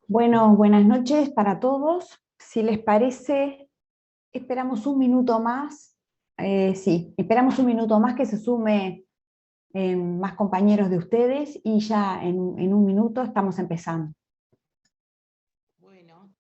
Bueno, buenas noches para todos. Si les parece, esperamos un minuto más. Sí, esperamos un minuto más que se sume más compañeros de ustedes y ya en un minuto estamos empezando. Bueno,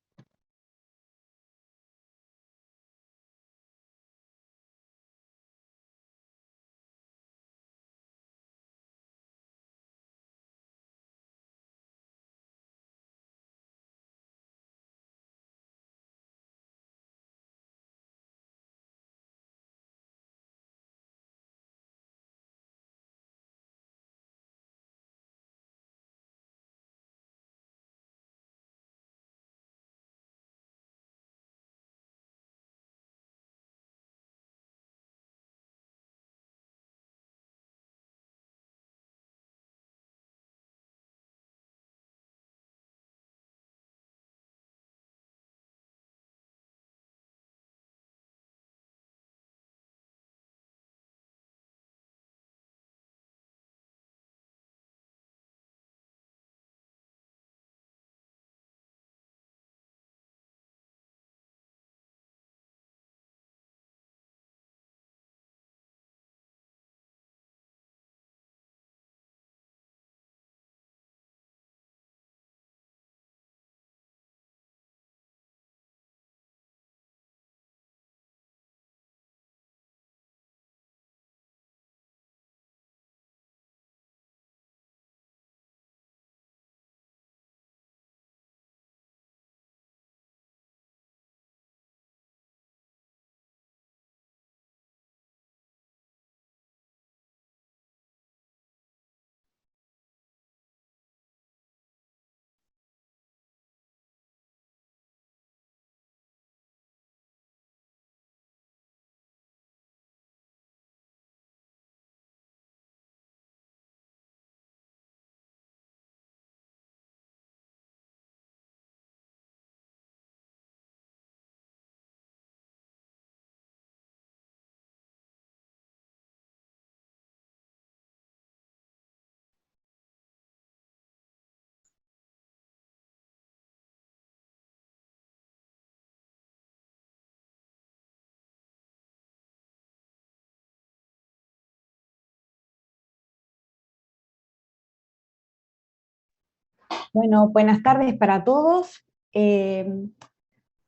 Bueno, buenas tardes para todos. Eh,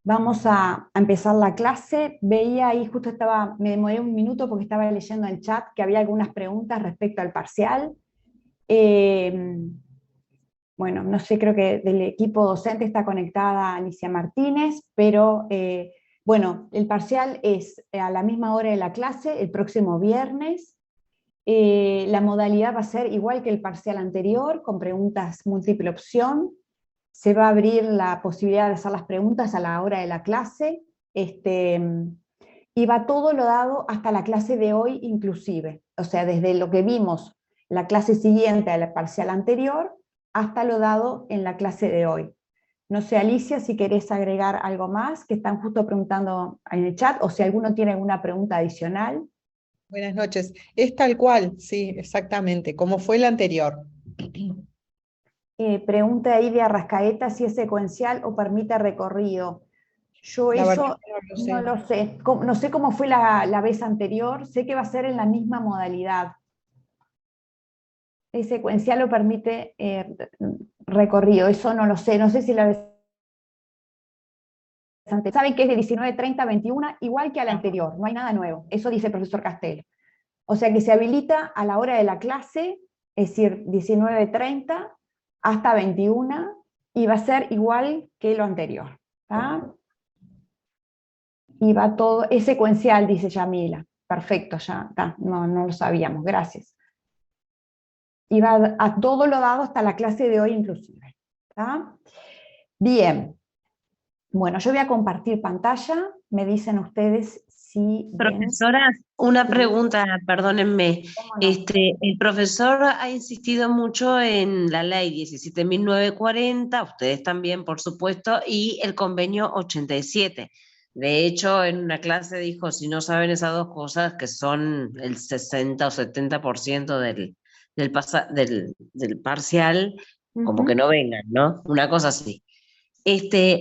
Vamos a empezar la clase. Veía ahí, justo me demoré un minuto porque estaba leyendo el chat que había algunas preguntas respecto al parcial. Eh, Bueno, no sé, creo que del equipo docente está conectada Alicia Martínez, pero bueno, el parcial es a la misma hora de la clase, el próximo viernes. La modalidad va a ser igual que el parcial anterior, con preguntas múltiple opción. Se va a abrir la posibilidad de hacer las preguntas a la hora de la clase, y va todo lo dado hasta la clase de hoy inclusive. O sea, desde lo que vimos la clase siguiente a la parcial anterior, hasta lo dado en la clase de hoy. No sé, Alicia, si querés agregar algo más, que están justo preguntando en el chat, o si alguno tiene alguna pregunta adicional. buenas noches. Es tal cual, sí, exactamente, como fue el anterior. Pregunta ahí de Arrascaeta si es secuencial o permite recorrido. Yo La verdad eso que no lo no sé. lo sé. No sé cómo fue la vez anterior, sé que va a ser en la misma modalidad. ¿Es secuencial o permite recorrido? Eso no lo sé, no sé si la vez anterior. Saben que es de 19:30 a 21, igual que a la Ah, anterior, no hay nada nuevo. Eso dice el profesor Castelo. O sea que se habilita a la hora de la clase, es decir, 19:30 hasta 21, y va a ser igual que lo anterior. ¿Tá? Y va todo, es secuencial, dice Yamila. Perfecto, ya está, no lo sabíamos, gracias. Y va a todo lo dado hasta la clase de hoy inclusive. ¿Tá? Bien, bueno, yo voy a compartir pantalla, me dicen ustedes si ven. Profesora, una Sí, pregunta, perdónenme. cómo no. El profesor ha insistido mucho en la ley 17.940, ustedes también, por supuesto, y el convenio 87. De hecho, en una clase dijo, si no saben esas dos cosas, que son el 60 o 70% del parcial, como que Ujú. no vengan, ¿no? Una cosa así.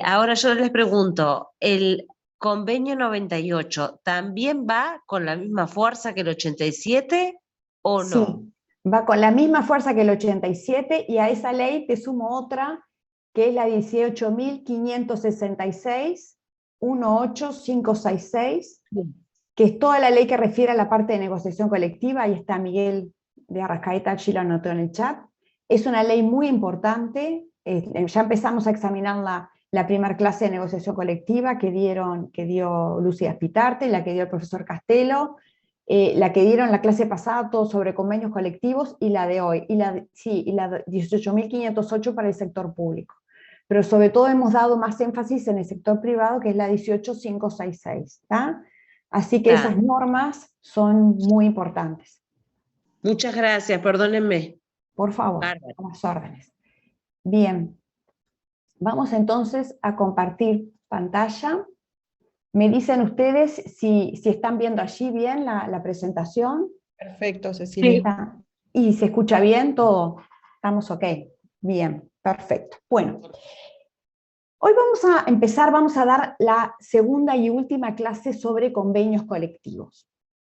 Ahora yo les pregunto, ¿el convenio 98 también va con la misma fuerza que el 87 o Sí, no? va con la misma fuerza que el 87 y a esa ley te sumo otra que es la 18.566, 18566, que es toda la ley que refiere a la parte de negociación colectiva. Ahí está Miguel de Arrascaeta, allí lo anotó en el chat. Es una ley muy importante. Ya empezamos a examinar la primera clase de negociación colectiva que dio Lucía Spitarte, la que dio el profesor Castelo, la que dieron la clase pasada, todo sobre convenios colectivos, y la de hoy, y la 18.508 para el sector público. Pero sobre todo hemos dado más énfasis en el sector privado, que es la 18.566, ¿tá? Así que esas normas son muy importantes. Muchas gracias, perdónenme. Por favor, Bárbaro. a las órdenes. Bien, vamos entonces a compartir pantalla. Me dicen ustedes si están viendo allí bien la presentación. Perfecto, Cecilia. ¿Y se escucha bien todo? ¿Estamos ok? Bien, perfecto. Bueno, hoy vamos a empezar, vamos a dar la segunda y última clase sobre convenios colectivos.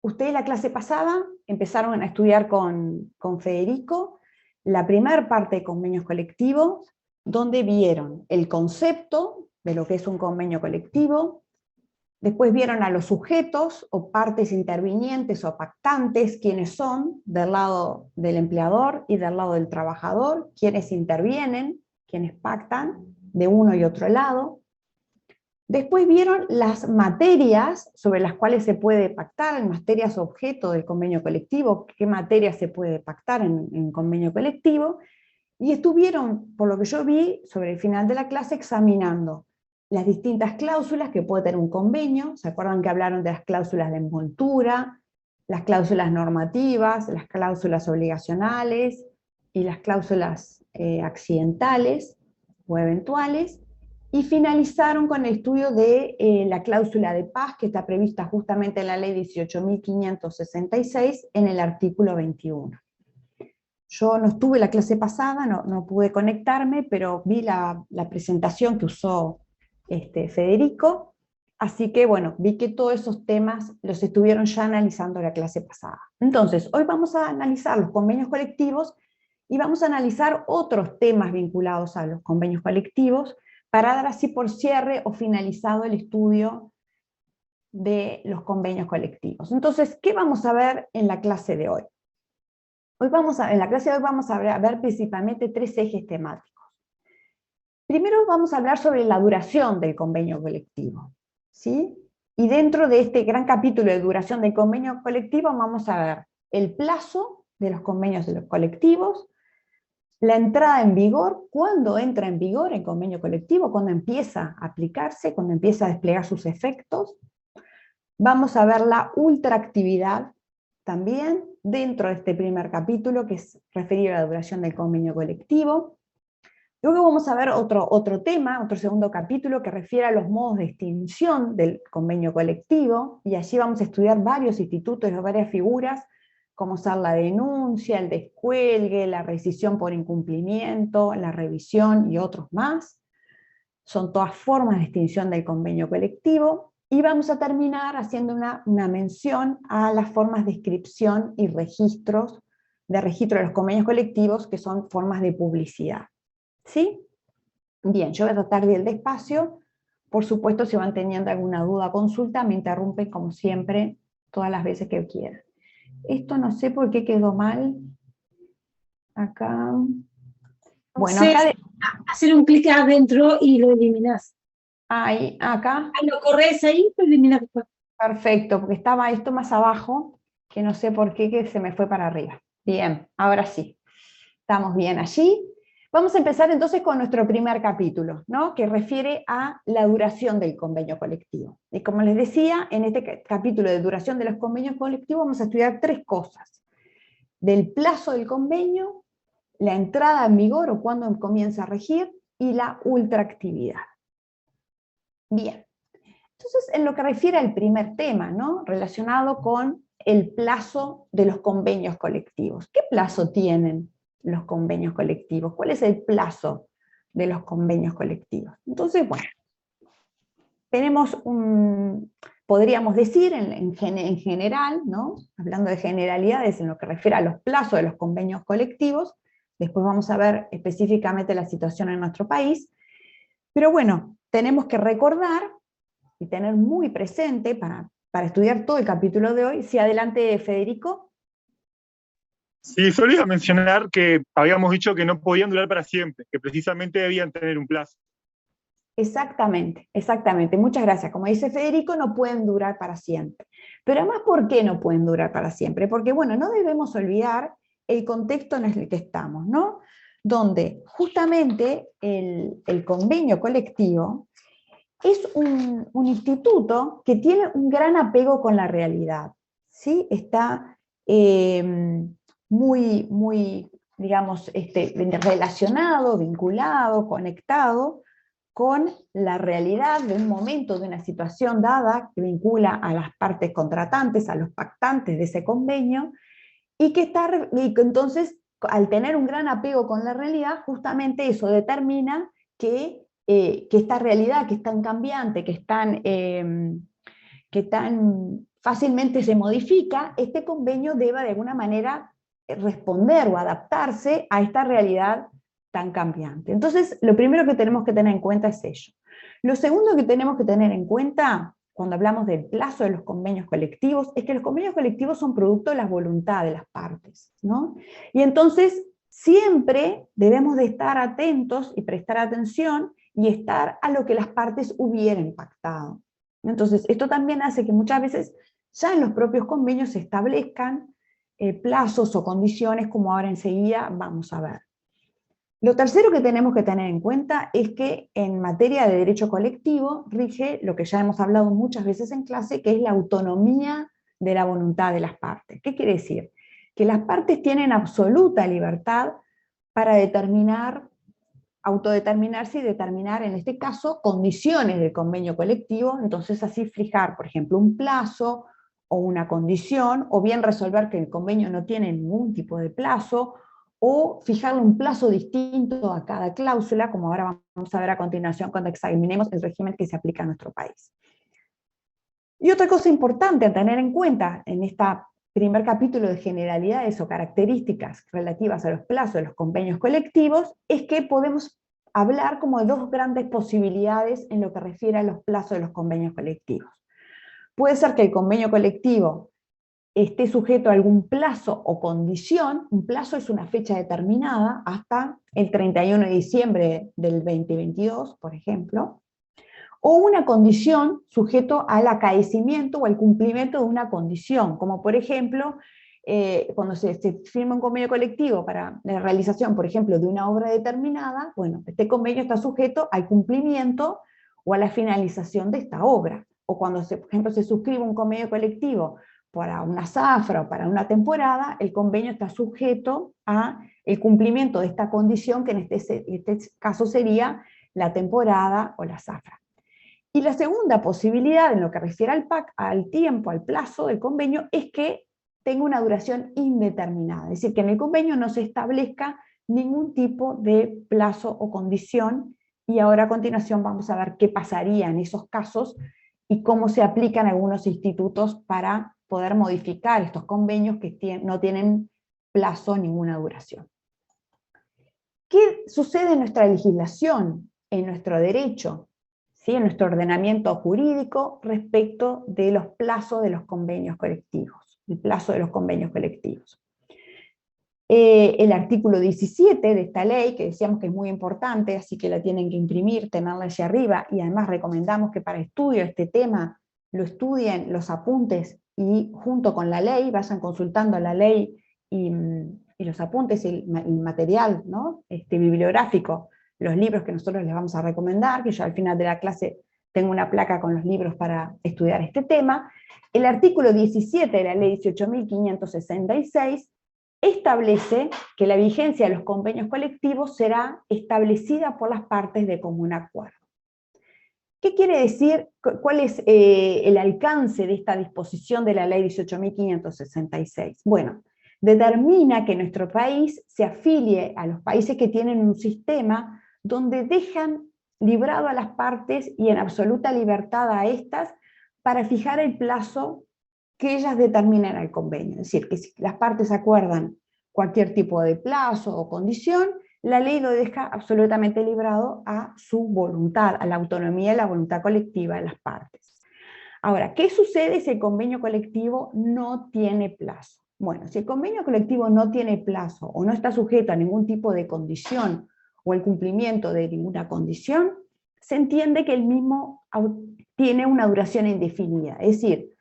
Ustedes la clase pasada empezaron a estudiar con Federico la primera parte de convenios colectivos, donde vieron el concepto de lo que es un convenio colectivo. Después vieron a los sujetos o partes intervinientes o pactantes, quienes son del lado del empleador y del lado del trabajador, quienes intervienen, quienes pactan de uno y otro lado. Después vieron las materias sobre las cuales se puede pactar, en materias objeto del convenio colectivo, qué materias se puede pactar en convenio colectivo, y estuvieron, por lo que yo vi, sobre el final de la clase examinando las distintas cláusulas que puede tener un convenio. ¿Se acuerdan que hablaron de las cláusulas de envoltura, las cláusulas normativas, las cláusulas obligacionales y las cláusulas accidentales o eventuales? Y finalizaron con el estudio de la cláusula de paz, que está prevista justamente en la ley 18.566 en el artículo 21. Yo no estuve la clase pasada, no pude conectarme, pero vi la presentación que usó Federico, así que bueno, vi que todos esos temas los estuvieron ya analizando la clase pasada. Entonces, hoy vamos a analizar los convenios colectivos y vamos a analizar otros temas vinculados a los convenios colectivos para dar así por cierre o finalizado el estudio de los convenios colectivos. Entonces, ¿qué vamos a ver en la clase de hoy? En la clase de hoy vamos a ver principalmente tres ejes temáticos. Primero vamos a hablar sobre la duración del convenio colectivo, ¿sí? Y dentro de este gran capítulo de duración del convenio colectivo vamos a ver el plazo de los convenios de los colectivos, la entrada en vigor, cuándo entra en vigor el convenio colectivo, cuándo empieza a aplicarse, cuándo empieza a desplegar sus efectos. Vamos a ver la ultraactividad también dentro de este primer capítulo, que es referido a la duración del convenio colectivo. Luego vamos a ver otro tema, otro segundo capítulo, que refiere a los modos de extinción del convenio colectivo, y allí vamos a estudiar varios institutos y varias figuras, como ser la denuncia, el descuelgue, la rescisión por incumplimiento, la revisión y otros más. Son todas formas de extinción del convenio colectivo. Y vamos a terminar haciendo una mención a las formas de inscripción y registro de los convenios colectivos, que son formas de publicidad. ¿Sí? Bien, yo voy a tratar de ir despacio. Por supuesto, si van teniendo alguna duda o consulta, me interrumpen como siempre, todas las veces que quieran. Esto no sé por qué quedó mal. Acá. Bueno, acá. Hacer un clic adentro y lo eliminas. Ahí, acá. Lo corres ahí, lo eliminas después. Perfecto, porque estaba esto más abajo, que no sé por qué que se me fue para arriba. Bien, ahora sí. Estamos bien allí. Vamos a empezar entonces con nuestro primer capítulo, ¿no? Que refiere a la duración del convenio colectivo. Y como les decía, en este capítulo de duración de los convenios colectivos vamos a estudiar tres cosas: del plazo del convenio, la entrada en vigor o cuándo comienza a regir, y la ultraactividad. Bien, entonces en lo que refiere al primer tema, ¿no? Relacionado con el plazo de los convenios colectivos. ¿Qué plazo tienen los convenios colectivos? ¿Cuál es el plazo de los convenios colectivos. Entonces, bueno, tenemos podríamos decir en general, ¿no? Hablando de generalidades en lo que refiere a los plazos de los convenios colectivos, después vamos a ver específicamente la situación en nuestro país, pero bueno, tenemos que recordar y tener muy presente para estudiar todo el capítulo de hoy. Sí, adelante, Federico. Sí, solo iba a mencionar que habíamos dicho que no podían durar para siempre, que precisamente debían tener un plazo. Exactamente, exactamente. Muchas gracias. Como dice Federico, no pueden durar para siempre. Pero además, ¿por qué no pueden durar para siempre? Porque, bueno, no debemos olvidar el contexto en el que estamos, ¿no? Donde justamente el convenio colectivo es un instituto que tiene un gran apego con la realidad, ¿sí? Está muy, digamos, relacionado, vinculado, conectado con la realidad de un momento, de una situación dada, que vincula a las partes contratantes, a los pactantes de ese convenio, y que entonces, al tener un gran apego con la realidad, justamente eso determina que esta realidad, que es tan cambiante, que tan fácilmente se modifica, este convenio deba de alguna manera responder o adaptarse a esta realidad tan cambiante. Entonces, lo primero que tenemos que tener en cuenta es ello. Lo segundo que tenemos que tener en cuenta, cuando hablamos del plazo de los convenios colectivos, es que los convenios colectivos son producto de la voluntad de las partes, ¿no? Y entonces, siempre debemos de estar atentos y prestar atención y estar a lo que las partes hubieran pactado. Entonces, esto también hace que muchas veces ya en los propios convenios se establezcan plazos o condiciones, como ahora enseguida vamos a ver. Lo tercero que tenemos que tener en cuenta es que en materia de derecho colectivo rige lo que ya hemos hablado muchas veces en clase, que es la autonomía de la voluntad de las partes. ¿Qué quiere decir? Que las partes tienen absoluta libertad para autodeterminarse y determinar, en este caso, condiciones del convenio colectivo, entonces así fijar, por ejemplo, un plazo o una condición, o bien resolver que el convenio no tiene ningún tipo de plazo, o fijarle un plazo distinto a cada cláusula, como ahora vamos a ver a continuación cuando examinemos el régimen que se aplica a nuestro país. Y otra cosa importante a tener en cuenta en este primer capítulo de generalidades o características relativas a los plazos de los convenios colectivos, es que podemos hablar como de dos grandes posibilidades en lo que refiere a los plazos de los convenios colectivos. Puede ser que el convenio colectivo esté sujeto a algún plazo o condición. Un plazo es una fecha determinada hasta el 31 de diciembre del 2022, por ejemplo, o una condición sujeto al acaecimiento o al cumplimiento de una condición, como por ejemplo, cuando se firma un convenio colectivo para la realización, por ejemplo, de una obra determinada, bueno, este convenio está sujeto al cumplimiento o a la finalización de esta obra. O cuando, por ejemplo, se suscribe un convenio colectivo para una zafra o para una temporada, el convenio está sujeto a el cumplimiento de esta condición, que en este caso sería la temporada o la zafra. Y la segunda posibilidad, en lo que refiere al tiempo, al plazo del convenio, es que tenga una duración indeterminada, es decir, que en el convenio no se establezca ningún tipo de plazo o condición, y ahora a continuación vamos a ver qué pasaría en esos casos y cómo se aplican algunos institutos para poder modificar estos convenios que no tienen plazo, ninguna duración. ¿Qué sucede en nuestra legislación, en nuestro derecho, ¿sí? En nuestro ordenamiento jurídico respecto de los plazos de los convenios colectivos? El plazo de los convenios colectivos. El artículo 17 de esta ley, que decíamos que es muy importante, así que la tienen que imprimir, tenerla allá arriba, y además recomendamos que para estudio este tema lo estudien los apuntes y junto con la ley vayan consultando la ley y los apuntes y el material, ¿no? Bibliográfico, los libros que nosotros les vamos a recomendar, que yo al final de la clase tengo una placa con los libros para estudiar este tema. El artículo 17 de la ley 18.566 establece que la vigencia de los convenios colectivos será establecida por las partes de común acuerdo. ¿Qué quiere decir? ¿Cuál es el alcance de esta disposición de la ley 18.566? Bueno, determina que nuestro país se afilie a los países que tienen un sistema donde dejan librado a las partes y en absoluta libertad a estas para fijar el plazo que ellas determinen al convenio. Es decir, que si las partes acuerdan cualquier tipo de plazo o condición, la ley lo deja absolutamente librado a su voluntad, a la autonomía y la voluntad colectiva de las partes. Ahora, ¿qué sucede si el convenio colectivo no tiene plazo? Bueno, si el convenio colectivo no tiene plazo o no está sujeto a ningún tipo de condición o el cumplimiento de ninguna condición, se entiende que el mismo tiene una duración indefinida. Es decir,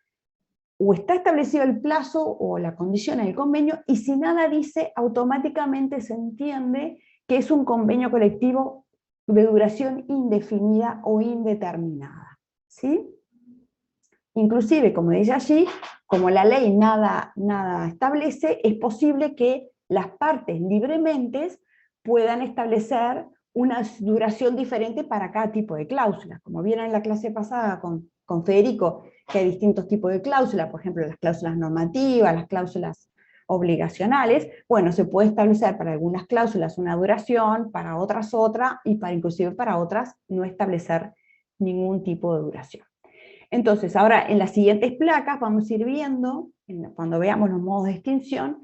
o está establecido el plazo o la condición en el convenio, y si nada dice, automáticamente se entiende que es un convenio colectivo de duración indefinida o indeterminada. ¿Sí? Inclusive, como dice allí, como la ley nada establece, es posible que las partes libremente puedan establecer una duración diferente para cada tipo de cláusula. Como vieron en la clase pasada con Federico, que hay distintos tipos de cláusulas, por ejemplo, las cláusulas normativas, las cláusulas obligacionales. Bueno, se puede establecer para algunas cláusulas una duración, para otras otra, y inclusive para otras no establecer ningún tipo de duración. Entonces, ahora en las siguientes placas vamos a ir viendo, cuando veamos los modos de extinción,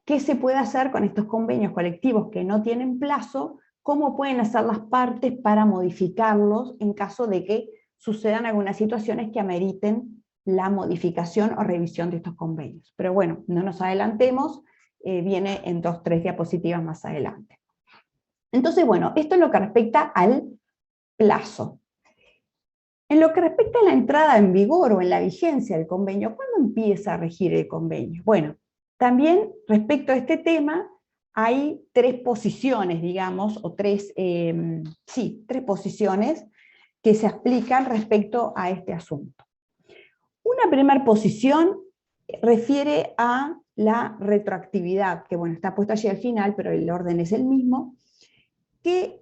qué se puede hacer con estos convenios colectivos que no tienen plazo, cómo pueden hacer las partes para modificarlos en caso de que sucedan algunas situaciones que ameriten la modificación o revisión de estos convenios. Pero bueno, no nos adelantemos, viene en 2 o 3 diapositivas más adelante. Entonces, bueno, esto es lo que respecta al plazo. En lo que respecta a la entrada en vigor o en la vigencia del convenio, ¿cuándo empieza a regir el convenio? Bueno, también respecto a este tema hay 3 posiciones, digamos, o 3 posiciones que se aplican respecto a este asunto. Una primera posición refiere a la retroactividad, que bueno, está puesto allí al final, pero el orden es el mismo, que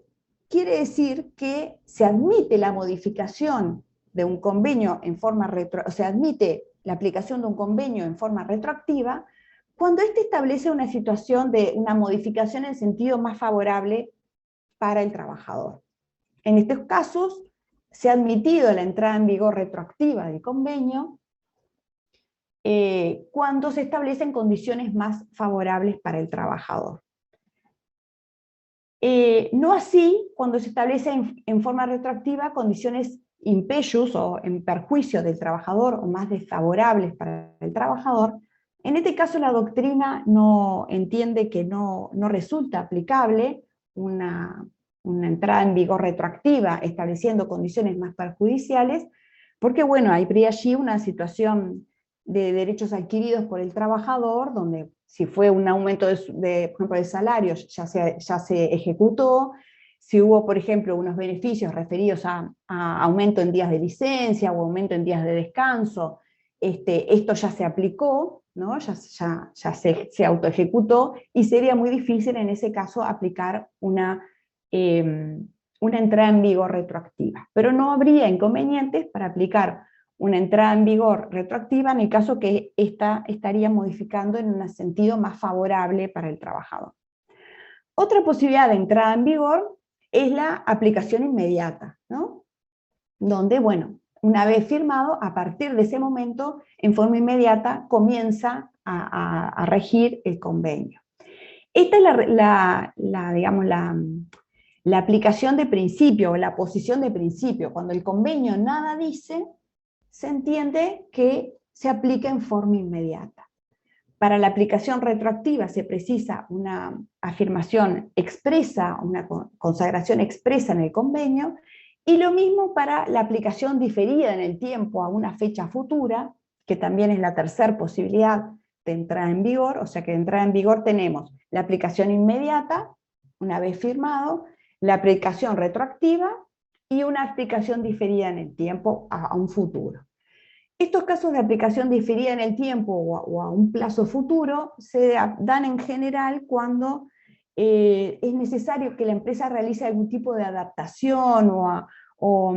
quiere decir que se admite la modificación de un convenio en forma admite la aplicación de un convenio en forma retroactiva cuando éste establece una situación de una modificación en sentido más favorable para el trabajador. En estos casos se ha admitido la entrada en vigor retroactiva del convenio cuando se establecen condiciones más favorables para el trabajador. No así cuando se establecen en forma retroactiva condiciones impeius o en perjuicio del trabajador o más desfavorables para el trabajador. En este caso la doctrina no entiende que no resulta aplicable una entrada en vigor retroactiva estableciendo condiciones más perjudiciales, porque bueno, hay allí una situación de derechos adquiridos por el trabajador, donde si fue un aumento por ejemplo, de salarios, ya se ejecutó. Si hubo, por ejemplo, unos beneficios referidos a aumento en días de licencia o aumento en días de descanso, esto ya se aplicó, ¿no? ya se autoejecutó, y sería muy difícil en ese caso aplicar una entrada en vigor retroactiva. Pero no habría inconvenientes para aplicar una entrada en vigor retroactiva en el caso que ésta estaría modificando en un sentido más favorable para el trabajador. Otra posibilidad de entrada en vigor es la aplicación inmediata, ¿no? Donde, bueno, una vez firmado, a partir de ese momento, en forma inmediata, comienza a regir el convenio. Esta es la aplicación de principio, o la posición de principio. Cuando el convenio nada dice, se entiende que se aplica en forma inmediata. Para la aplicación retroactiva se precisa una afirmación expresa, una consagración expresa en el convenio, y lo mismo para la aplicación diferida en el tiempo a una fecha futura, que también es la tercera posibilidad de entrada en vigor. O sea que de entrada en vigor tenemos la aplicación inmediata, una vez firmado, la aplicación retroactiva y una aplicación diferida en el tiempo a un futuro. Estos casos de aplicación diferida en el tiempo o a un plazo futuro se dan en general cuando es necesario que la empresa realice algún tipo de adaptación o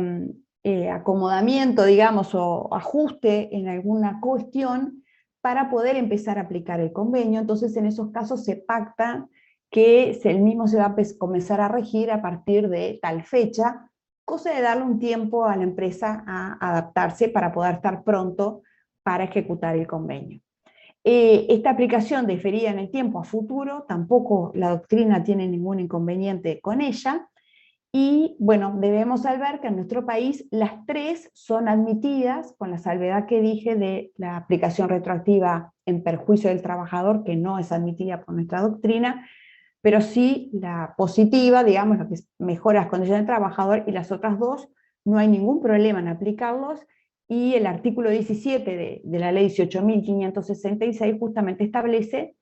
acomodamiento, digamos, o ajuste en alguna cuestión para poder empezar a aplicar el convenio. Entonces en esos casos se pacta que el mismo se va a comenzar a regir a partir de tal fecha, cosa de darle un tiempo a la empresa a adaptarse para poder estar pronto para ejecutar el convenio. Esta aplicación diferida en el tiempo a futuro, tampoco la doctrina tiene ningún inconveniente con ella, y bueno, debemos saber que en nuestro país las tres son admitidas, con la salvedad que dije de la aplicación retroactiva en perjuicio del trabajador, que no es admitida por nuestra doctrina, pero sí la positiva, digamos, lo que mejora las condiciones del trabajador, y las otras dos no hay ningún problema en aplicarlos, y el artículo 17 de la ley 18.566 justamente establece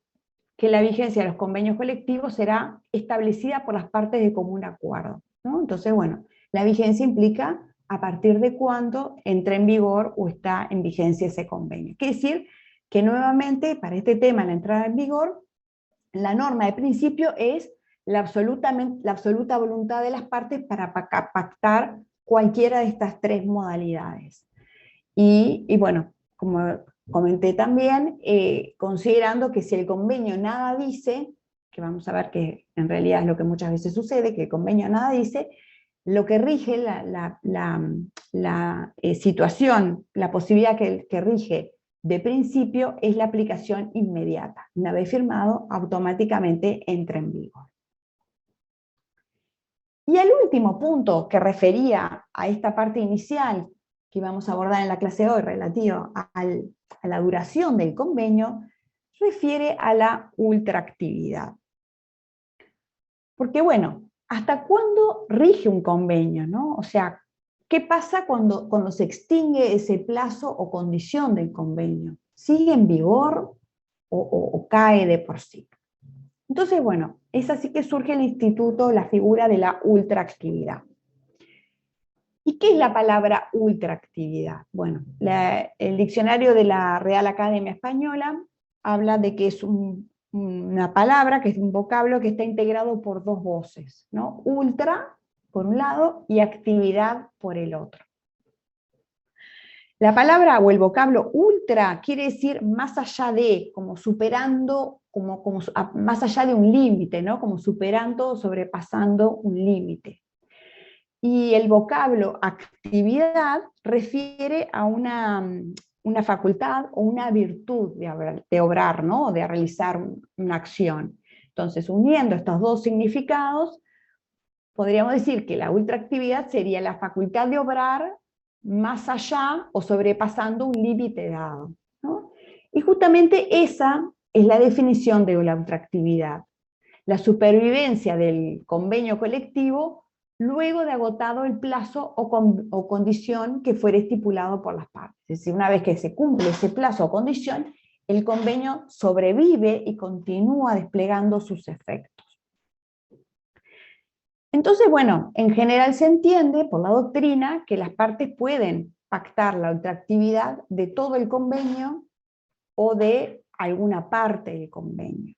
que la vigencia de los convenios colectivos será establecida por las partes de común acuerdo, ¿no? Entonces, bueno, la vigencia implica a partir de cuándo entra en vigor o está en vigencia ese convenio. Quiere decir que nuevamente, para este tema, la entrada en vigor, la norma de principio es la absoluta voluntad de las partes para pactar cualquiera de estas tres modalidades. Y bueno, como comenté también, considerando que si el convenio nada dice, que vamos a ver que en realidad es lo que muchas veces sucede, que el convenio nada dice, lo que rige la situación, la posibilidad que rige de principio es la aplicación inmediata. Una vez firmado, automáticamente entra en vigor. Y el último punto que refería a esta parte inicial que vamos a abordar en la clase de hoy, relativo a la duración del convenio, refiere a la ultraactividad. Porque bueno, ¿hasta cuándo rige un convenio, no? O sea, ¿qué pasa cuando se extingue ese plazo o condición del convenio? ¿Sigue en vigor o cae de por sí? Entonces, bueno, es así que surge el instituto, la figura de la ultraactividad. ¿Y qué es la palabra ultraactividad? Bueno, el diccionario de la Real Academia Española habla de que es una palabra, que es un vocablo que está integrado por dos voces, ¿no? Ultra, por un lado, y actividad por el otro. La palabra o el vocablo ultra quiere decir más allá de, como superando, más allá de un límite, ¿no? Como superando, sobrepasando un límite. Y el vocablo actividad refiere a una facultad o una virtud de obrar, ¿no? De realizar una acción. Entonces, uniendo estos dos significados, podríamos decir que la ultraactividad sería la facultad de obrar más allá o sobrepasando un límite dado, ¿no? Y justamente esa es la definición de la ultraactividad. La supervivencia del convenio colectivo luego de agotado el plazo o condición que fuera estipulado por las partes. Es decir, una vez que se cumple ese plazo o condición, el convenio sobrevive y continúa desplegando sus efectos. Entonces, bueno, en general se entiende por la doctrina que las partes pueden pactar la ultraactividad de todo el convenio o de alguna parte del convenio,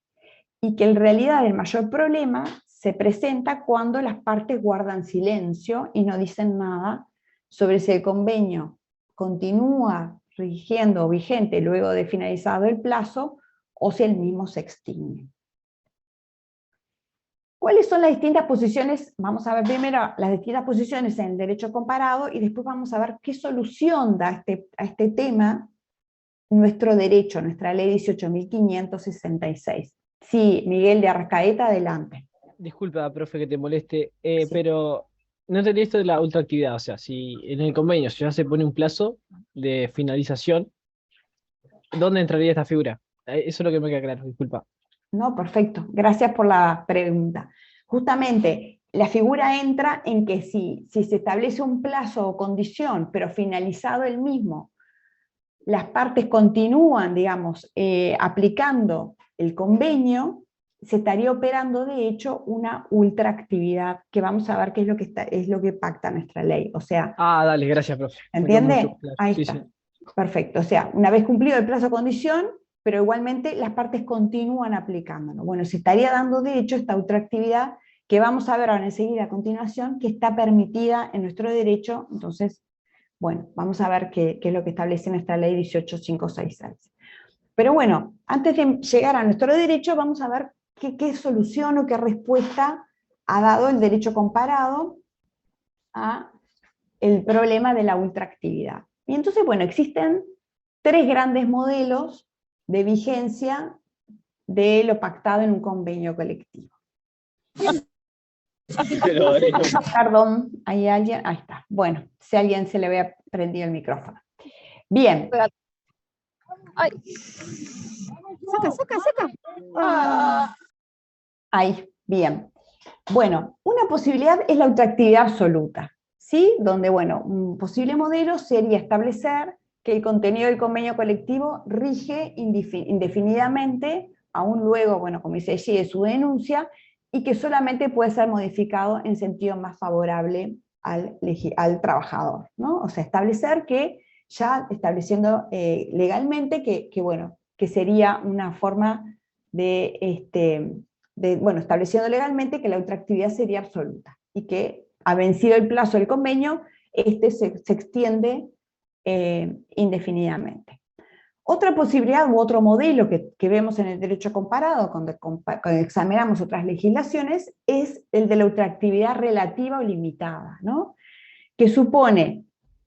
y que en realidad el mayor problema se presenta cuando las partes guardan silencio y no dicen nada sobre si el convenio continúa rigiendo o vigente luego de finalizado el plazo o si el mismo se extingue. ¿Cuáles son las distintas posiciones? Vamos a ver primero las distintas posiciones en el derecho comparado y después vamos a ver qué solución da a este tema nuestro derecho, nuestra ley 18.566. Sí, Miguel de Arrascaeta, adelante. Disculpa, profe, que te moleste, Sí. pero no entendí esto de la ultraactividad. O sea, si en el convenio ya se pone un plazo de finalización, ¿dónde entraría esta figura? Eso es lo que me queda claro, disculpa. No, perfecto. Gracias por la pregunta. Justamente, la figura entra en que si se establece un plazo o condición, pero finalizado el mismo, las partes continúan, digamos, aplicando el convenio, se estaría operando de hecho una ultraactividad, que vamos a ver qué es lo que pacta nuestra ley. O sea, Dale, gracias, profe. ¿entiende? Ahí Sí, está. sí. Perfecto. O sea, una vez cumplido el plazo o condición, pero igualmente las partes continúan aplicándolo. Bueno, se estaría dando de hecho esta ultraactividad que vamos a ver ahora enseguida a continuación, que está permitida en nuestro derecho. Entonces, bueno, vamos a ver qué es lo que establece nuestra ley 18.566. Pero bueno, antes de llegar a nuestro derecho, vamos a ver qué solución o qué respuesta ha dado el derecho comparado a el problema de la ultraactividad. Y entonces, bueno, existen 3 grandes modelos de vigencia de lo pactado en un convenio colectivo. Perdón, ¿hay alguien? Ahí está. Bueno, si a alguien se le había prendido el micrófono. Bien. Ay. Saca. Ahí, bien. Bueno, una posibilidad es la ultraactividad absoluta, ¿sí? Donde, bueno, un posible modelo sería establecer que el contenido del convenio colectivo rige indefinidamente, aún luego, bueno, como dice allí, de su denuncia, y que solamente puede ser modificado en sentido más favorable al trabajador, ¿no? O sea, establecer que, ya estableciendo legalmente bueno, que sería una forma bueno, estableciendo legalmente que la ultraactividad sería absoluta, y que, ha vencido el plazo del convenio, se extiende indefinidamente. Otra posibilidad u otro modelo que vemos en el derecho comparado cuando examinamos otras legislaciones es el de la ultraactividad relativa o limitada, ¿no? Que supone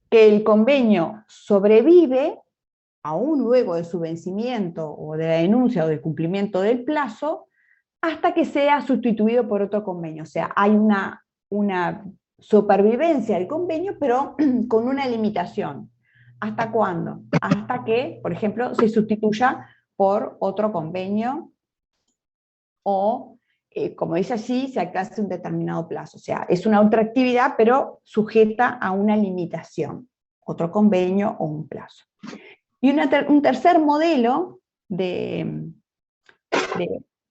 que el convenio sobrevive, aún luego de su vencimiento o de la denuncia o del cumplimiento del plazo, hasta que sea sustituido por otro convenio. O sea, hay una supervivencia del convenio, pero con una limitación. ¿Hasta cuándo? Hasta que, por ejemplo, se sustituya por otro convenio o, como dice allí, se alcance un determinado plazo. O sea, es una ultraactividad, pero sujeta a una limitación, otro convenio o un plazo. Y un tercer modelo de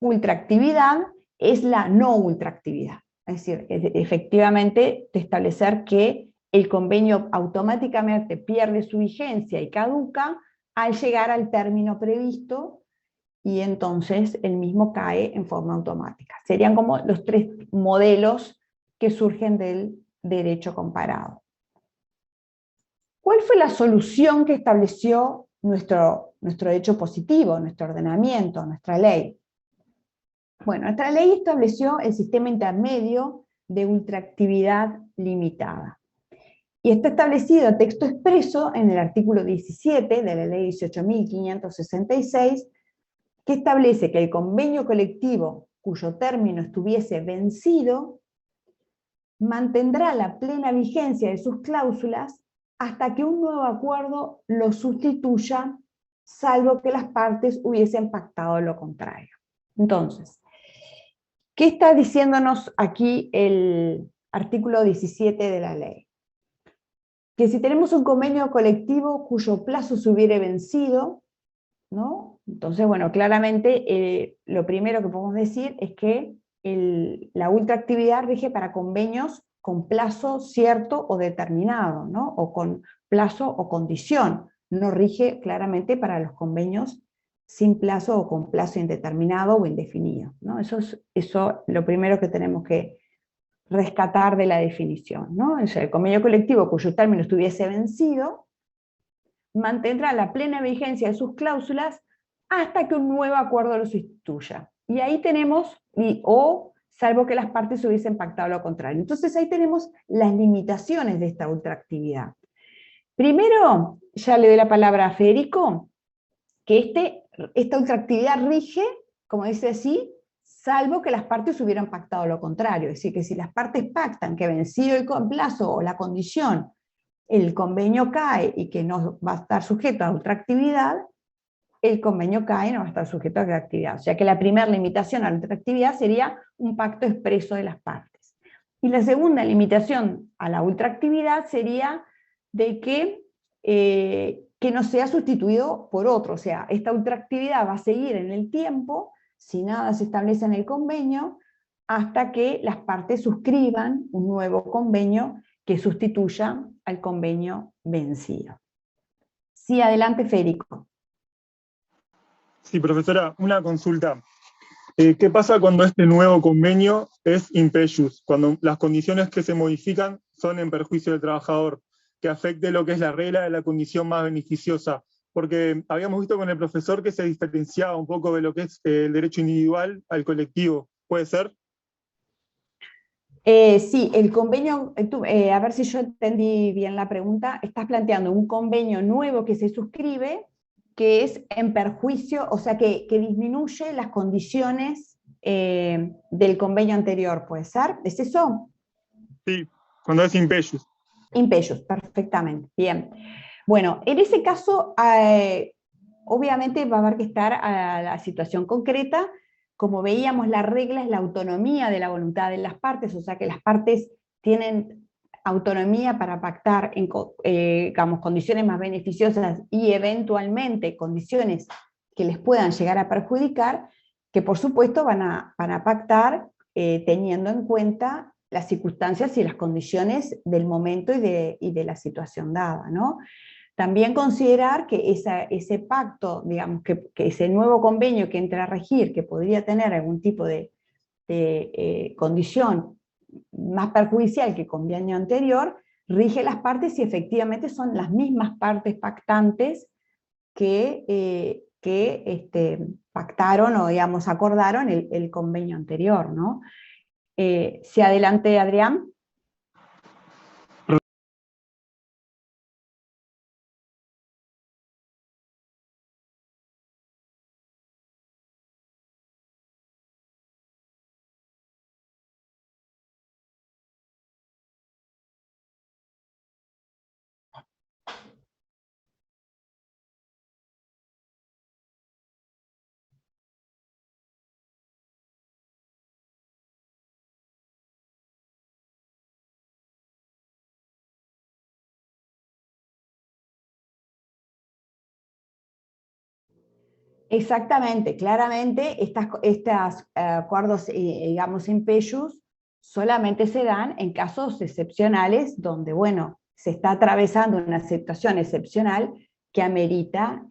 ultraactividad es la no ultraactividad. Es decir, efectivamente, de establecer que el convenio automáticamente pierde su vigencia y caduca al llegar al término previsto, y entonces el mismo cae en forma automática. Serían como los 3 modelos que surgen del derecho comparado. ¿Cuál fue la solución que estableció nuestro derecho positivo, nuestro ordenamiento, nuestra ley? Bueno, nuestra ley estableció el sistema intermedio de ultraactividad limitada. Y está establecido a texto expreso en el artículo 17 de la ley 18.566, que establece que el convenio colectivo cuyo término estuviese vencido mantendrá la plena vigencia de sus cláusulas hasta que un nuevo acuerdo lo sustituya, salvo que las partes hubiesen pactado lo contrario. Entonces, ¿qué está diciéndonos aquí el artículo 17 de la ley? Que si tenemos un convenio colectivo cuyo plazo se hubiere vencido, ¿no? Entonces, bueno, claramente lo primero que podemos decir es que la ultraactividad rige para convenios con plazo cierto o determinado, ¿no? O con plazo o condición. No rige claramente para los convenios sin plazo o con plazo indeterminado o indefinido, ¿no? Eso es lo primero que tenemos que rescatar de la definición, ¿no? O sea, el convenio colectivo cuyo término estuviese vencido mantendrá la plena vigencia de sus cláusulas hasta que un nuevo acuerdo lo sustituya. Y ahí tenemos, salvo que las partes hubiesen pactado lo contrario. Entonces ahí tenemos las limitaciones de esta ultraactividad. Primero, ya le doy la palabra a Federico, que esta ultraactividad rige, como dice así, salvo que las partes hubieran pactado lo contrario. Es decir, que si las partes pactan que vencido el plazo o la condición, el convenio cae y que no va a estar sujeto a ultraactividad, el convenio cae y no va a estar sujeto a ultraactividad. O sea que la primera limitación a la ultraactividad sería un pacto expreso de las partes. Y la segunda limitación a la ultraactividad sería de que no sea sustituido por otro. O sea, esta ultraactividad va a seguir en el tiempo, si nada se establece en el convenio, hasta que las partes suscriban un nuevo convenio que sustituya al convenio vencido. Sí, adelante, Federico. Sí, profesora, una consulta. ¿Qué pasa cuando este nuevo convenio es impejus? Cuando las condiciones que se modifican son en perjuicio del trabajador, que afecte lo que es la regla de la condición más beneficiosa. porque habíamos visto con el profesor que se diferenciaba un poco de lo que es el derecho individual al colectivo. ¿Puede ser? Sí, el convenio, a ver si yo entendí bien la pregunta, estás planteando un convenio nuevo que se suscribe, que es en perjuicio, o sea, que disminuye las condiciones del convenio anterior, ¿puede ser? ¿Es eso? Sí, cuando es impellus. Impellus, perfectamente, bien. Bueno, en ese caso, obviamente va a haber que estar a la situación concreta. Como veíamos, la regla es la autonomía de la voluntad de las partes, o sea que las partes tienen autonomía para pactar en digamos, condiciones más beneficiosas y eventualmente condiciones que les puedan llegar a perjudicar, que por supuesto van a pactar teniendo en cuenta las circunstancias y las condiciones del momento y de la situación dada, ¿no? También considerar que ese pacto, digamos, que ese nuevo convenio que entra a regir, que podría tener algún tipo de condición más perjudicial que el convenio anterior, rige las partes y efectivamente son las mismas partes pactantes que pactaron o, digamos, acordaron el convenio anterior, ¿no? Si adelante, Adrián. Exactamente, claramente estos acuerdos, digamos, impellus, solamente se dan en casos excepcionales donde, bueno, se está atravesando una situación excepcional que amerita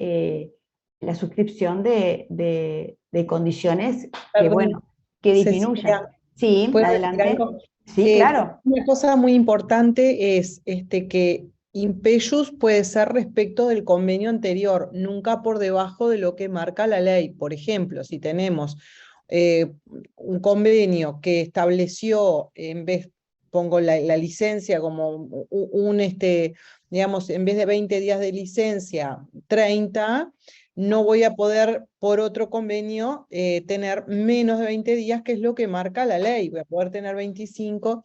la suscripción de condiciones que, Perdón, bueno, que disminuyan. Cecilia, Sí, ¿puedo decir adelante. algo? Sí, claro. Una cosa muy importante es que impellus puede ser respecto del convenio anterior, nunca por debajo de lo que marca la ley. Por ejemplo, si tenemos un convenio que estableció, en vez, pongo la licencia como digamos, en vez de 20 días de licencia, 30, no voy a poder por otro convenio tener menos de 20 días, que es lo que marca la ley, voy a poder tener 25.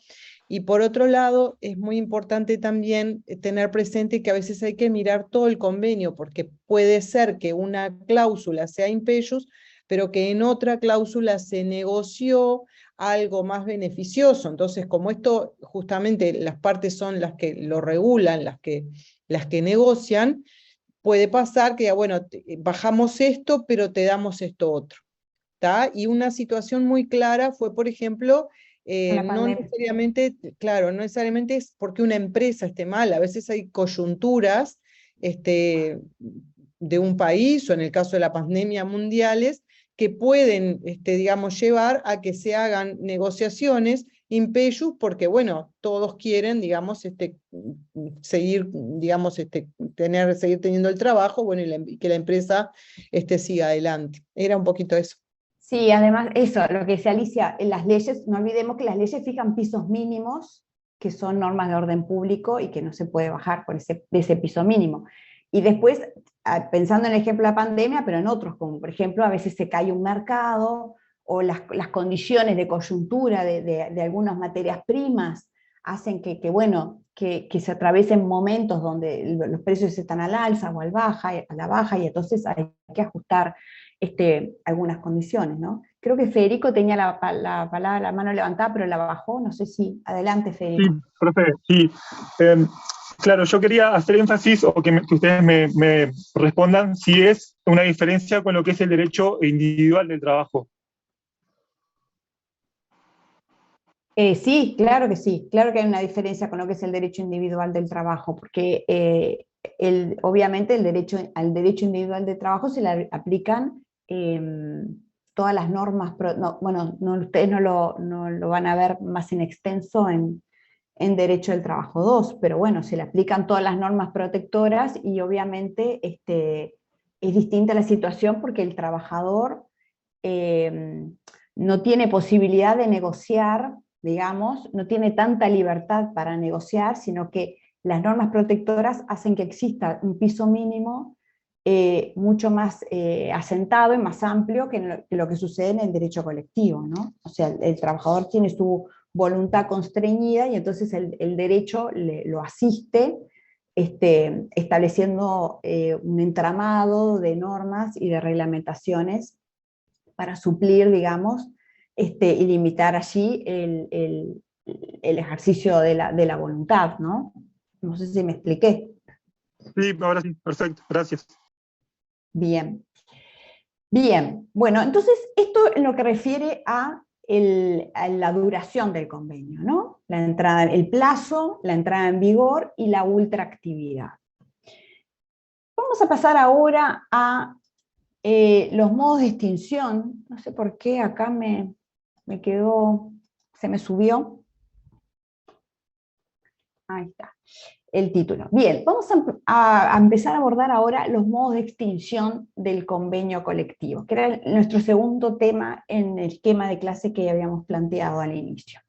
Y por otro lado, es muy importante también tener presente que a veces hay que mirar todo el convenio, porque puede ser que una cláusula sea impellus, pero que en otra cláusula se negoció algo más beneficioso. Entonces, como esto justamente las partes son las que lo regulan, las que negocian, puede pasar que, bueno, bajamos esto, pero te damos esto otro. ¿Tá? Y una situación muy clara fue, por ejemplo, La no pandemia. necesariamente, claro, no necesariamente es porque una empresa esté mal, a veces hay coyunturas de un país, o en el caso de la pandemia mundiales, que pueden, digamos, llevar a que se hagan negociaciones impellus, porque, bueno, todos quieren, digamos, seguir, digamos, seguir teniendo el trabajo, bueno, y que la empresa siga adelante. Era un poquito eso. Sí, además eso, lo que decía Alicia, en las leyes, no olvidemos que las leyes fijan pisos mínimos, que son normas de orden público y que no se puede bajar por de ese piso mínimo. Y después, pensando en el ejemplo de la pandemia, pero en otros, como por ejemplo, a veces se cae un mercado, o las condiciones de coyuntura de algunas materias primas hacen bueno, que se atraviesen momentos donde los precios están al alza o a la baja, y entonces hay que ajustar algunas condiciones, ¿no? Creo que Federico tenía la palabra, la mano levantada, pero la bajó, no sé si. Adelante, Sí, Federico. profe, sí. Claro, yo quería hacer énfasis o que ustedes me respondan si es una diferencia con lo que es el derecho individual del trabajo. Sí, claro que sí, claro que hay una diferencia con lo que es el derecho individual del trabajo, porque obviamente al derecho individual del trabajo se le aplican todas las normas, bueno, ustedes no lo van a ver más en extenso en Derecho del Trabajo 2, pero bueno, se le aplican todas las normas protectoras y obviamente es distinta la situación porque el trabajador no tiene posibilidad de negociar, digamos, no tiene tanta libertad para negociar, sino que las normas protectoras hacen que exista un piso mínimo mucho más asentado y más amplio que lo que sucede en el derecho colectivo, ¿no? O sea, el trabajador tiene su voluntad constreñida y entonces el derecho lo asiste estableciendo un entramado de normas y de reglamentaciones para suplir, digamos, y limitar allí el ejercicio de la voluntad, ¿no? No sé si me expliqué. Sí, ahora sí, perfecto, gracias. Bien. Bien, bueno, entonces esto en lo que refiere a la duración del convenio, ¿no? La entrada, el plazo, la entrada en vigor y la ultraactividad. Vamos a pasar ahora a los modos de extinción. No sé por qué acá me quedó, se me subió. Ahí está, el título. Bien, vamos a empezar a abordar ahora los modos de extinción del convenio colectivo, que era nuestro segundo tema en el esquema de clase que habíamos planteado al inicio.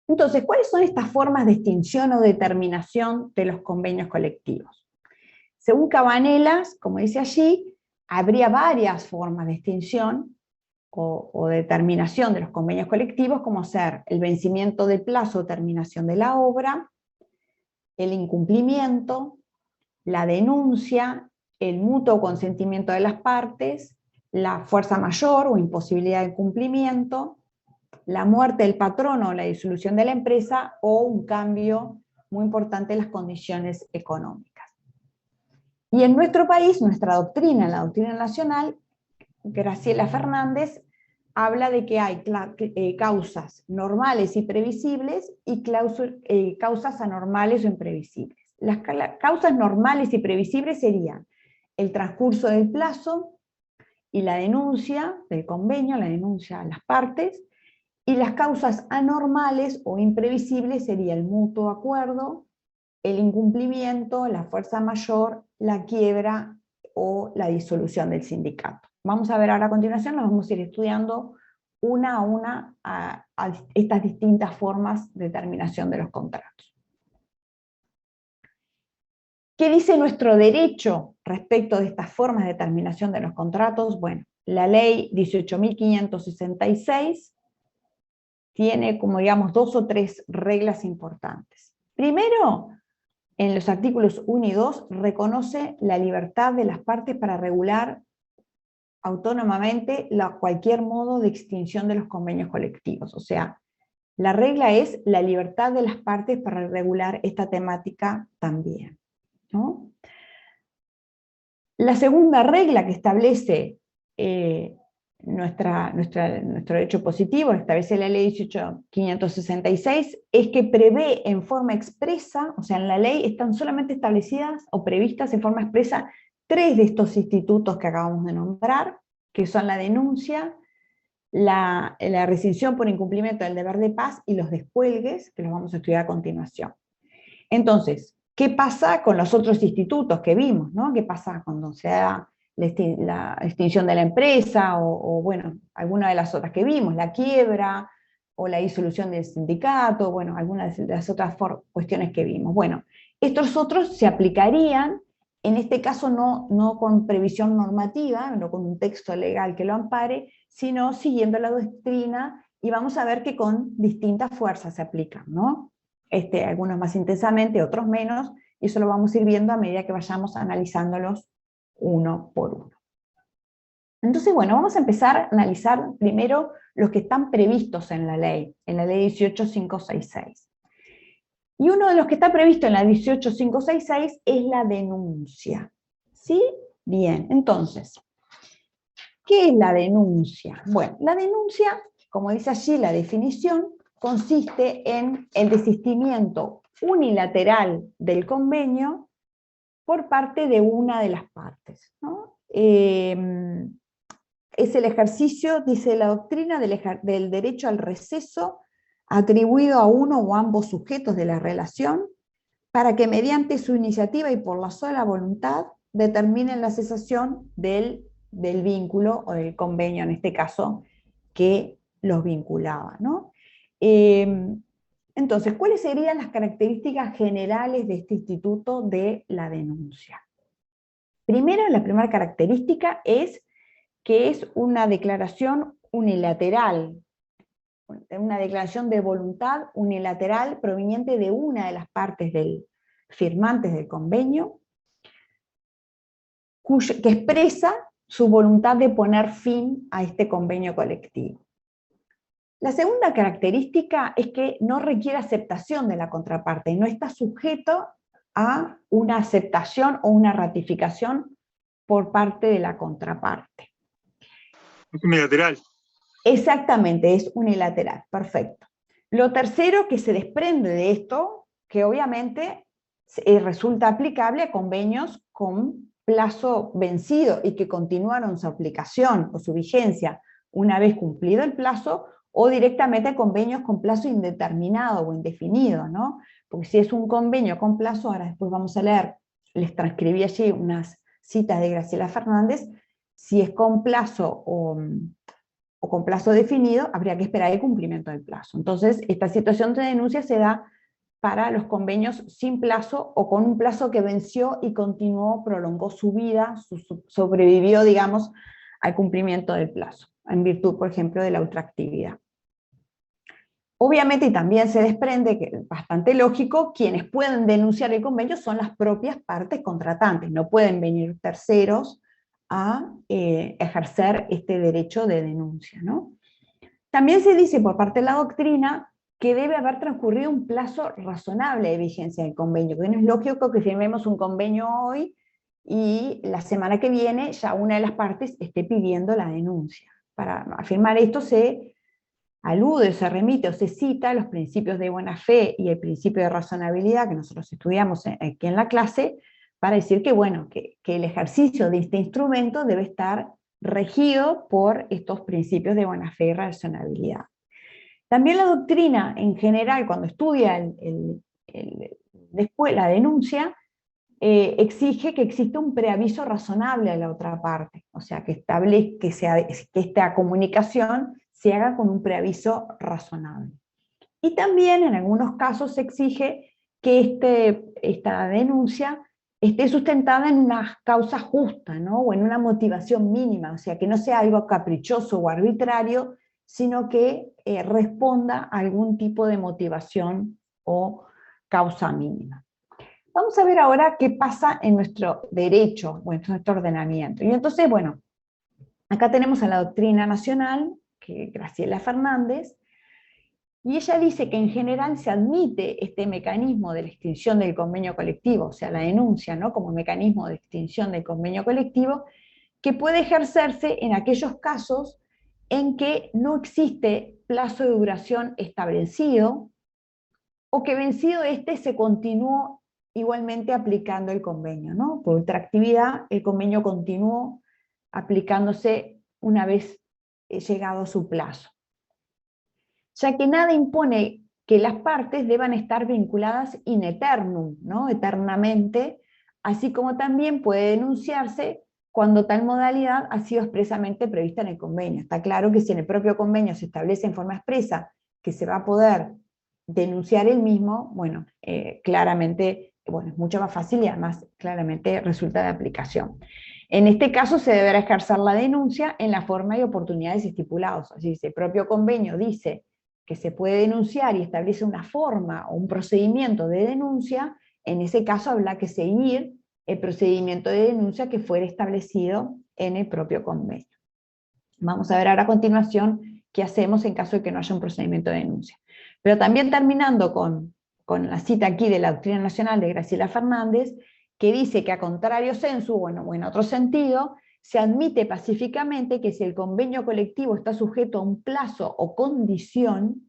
Entonces, ¿cuáles son estas formas de extinción o de terminación de los convenios colectivos? Según Cabanelas, como dice allí, habría varias formas de extinción o de terminación de los convenios colectivos, como ser el vencimiento del plazo o terminación de la obra, el incumplimiento, la denuncia, el mutuo consentimiento de las partes, la fuerza mayor o imposibilidad de cumplimiento, la muerte del patrono o la disolución de la empresa, o un cambio muy importante en las condiciones económicas. Y en nuestro país, nuestra doctrina, la doctrina nacional, Graciela Fernández, habla de que hay causas normales y previsibles y causas anormales o imprevisibles. Las causas normales y previsibles serían el transcurso del plazo y la denuncia del convenio, la denuncia a las partes, y las causas anormales o imprevisibles sería el mutuo acuerdo, el incumplimiento, la fuerza mayor, la quiebra o la disolución del sindicato. Vamos a ver ahora a continuación, nos vamos a ir estudiando una a una a estas distintas formas de terminación de los contratos. ¿Qué dice nuestro derecho respecto de estas formas de terminación de los contratos? Bueno, la ley 18.566 tiene, como digamos, 2 o 3 reglas importantes. Primero, en los artículos 1 y 2 reconoce la libertad de las partes para regular autónomamente cualquier modo de extinción de los convenios colectivos. O sea, la regla es la libertad de las partes para regular esta temática también, ¿no? La segunda regla que establece nuestro derecho positivo, establece la ley 18.566, es que prevé en forma expresa, o sea, en la ley están solamente establecidas o previstas en forma expresa 3 de estos institutos que acabamos de nombrar, que son la denuncia, la rescisión por incumplimiento del deber de paz y los descuelgues, que los vamos a estudiar a continuación. Entonces, ¿qué pasa con los otros institutos que vimos, ¿no? ¿Qué pasa cuando se da la extinción de la empresa o bueno, alguna de las otras que vimos, la quiebra o la disolución del sindicato, bueno, algunas de las otras cuestiones que vimos? Bueno, estos otros se aplicarían, en este caso no con previsión normativa, no con un texto legal que lo ampare, sino siguiendo la doctrina, y vamos a ver que con distintas fuerzas se aplican, ¿no? Algunos más intensamente, otros menos, y eso lo vamos a ir viendo a medida que vayamos analizándolos uno por uno. Entonces, bueno, vamos a empezar a analizar primero los que están previstos en la ley 18.566. Y uno de los que está previsto en la 18.566 es la denuncia. ¿Sí? Bien, entonces, ¿qué es la denuncia? Bueno, la denuncia, como dice allí la definición, consiste en el desistimiento unilateral del convenio por parte de una de las partes, ¿no? Es el ejercicio, dice la doctrina, del derecho al receso, atribuido a uno o ambos sujetos de la relación, para que mediante su iniciativa y por la sola voluntad determinen la cesación del vínculo o del convenio, en este caso, que los vinculaba, ¿no? Entonces, ¿cuáles serían las características generales de este instituto de la denuncia? Primero, la primera característica es que es una declaración unilateral, una declaración de voluntad unilateral proveniente de una de las partes firmantes del convenio, que expresa su voluntad de poner fin a este convenio colectivo. La segunda característica es que no requiere aceptación de la contraparte, no está sujeto a una aceptación o una ratificación por parte de la contraparte. Es unilateral. Exactamente, es unilateral, perfecto. Lo tercero que se desprende de esto, que obviamente resulta aplicable a convenios con plazo vencido y que continuaron su aplicación o su vigencia una vez cumplido el plazo, o directamente convenios con plazo indeterminado o indefinido, ¿no? Porque si es un convenio con plazo, ahora después vamos a leer, les transcribí allí unas citas de Graciela Fernández, si es con plazo o con plazo definido, habría que esperar el cumplimiento del plazo. Entonces, esta situación de denuncia se da para los convenios sin plazo o con un plazo que venció y continuó, prolongó su vida, sobrevivió, digamos, al cumplimiento del plazo, en virtud, por ejemplo, de la ultraactividad. Obviamente, y también se desprende, que es bastante lógico, quienes pueden denunciar el convenio son las propias partes contratantes, no pueden venir terceros a ejercer este derecho de denuncia, ¿no? También se dice por parte de la doctrina que debe haber transcurrido un plazo razonable de vigencia del convenio, porque no es lógico que firmemos un convenio hoy y la semana que viene ya una de las partes esté pidiendo la denuncia. Para afirmar esto se alude, se remite o se cita los principios de buena fe y el principio de razonabilidad que nosotros estudiamos aquí en la clase, para decir que, bueno, que el ejercicio de este instrumento debe estar regido por estos principios de buena fe y razonabilidad. También la doctrina, en general, cuando estudia después la denuncia, exige que exista un preaviso razonable a la otra parte, o sea, que establezca que esta comunicación se haga con un preaviso razonable. Y también, en algunos casos, se exige que esta denuncia esté sustentada en una causa justa, ¿no? O en una motivación mínima, o sea, que no sea algo caprichoso o arbitrario, sino que responda a algún tipo de motivación o causa mínima. Vamos a ver ahora qué pasa en nuestro derecho, o en nuestro ordenamiento. Y entonces, bueno, acá tenemos a la doctrina nacional, que es Graciela Fernández, y ella dice que en general se admite este mecanismo de la extinción del convenio colectivo, o sea, la denuncia, ¿no? Como mecanismo de extinción del convenio colectivo, que puede ejercerse en aquellos casos en que no existe plazo de duración establecido, o que vencido este se continuó igualmente aplicando el convenio, ¿no? Por ultraactividad, el convenio continuó aplicándose una vez llegado su plazo, ya que nada impone que las partes deban estar vinculadas in aeternum, ¿no? Eternamente, así como también puede denunciarse cuando tal modalidad ha sido expresamente prevista en el convenio. Está claro que si en el propio convenio se establece en forma expresa que se va a poder denunciar el mismo, bueno, claramente, bueno, es mucho más fácil y además claramente resulta de aplicación. En este caso se deberá ejercer la denuncia en la forma y oportunidades estipulados. Así, si el propio convenio dice que se puede denunciar y establece una forma o un procedimiento de denuncia, en ese caso habrá que seguir el procedimiento de denuncia que fuera establecido en el propio convenio. Vamos a ver ahora a continuación qué hacemos en caso de que no haya un procedimiento de denuncia. Pero también terminando con la cita aquí de la doctrina nacional de Graciela Fernández, que dice que a contrario sensu, bueno, o en otro sentido, se admite pacíficamente que si el convenio colectivo está sujeto a un plazo o condición,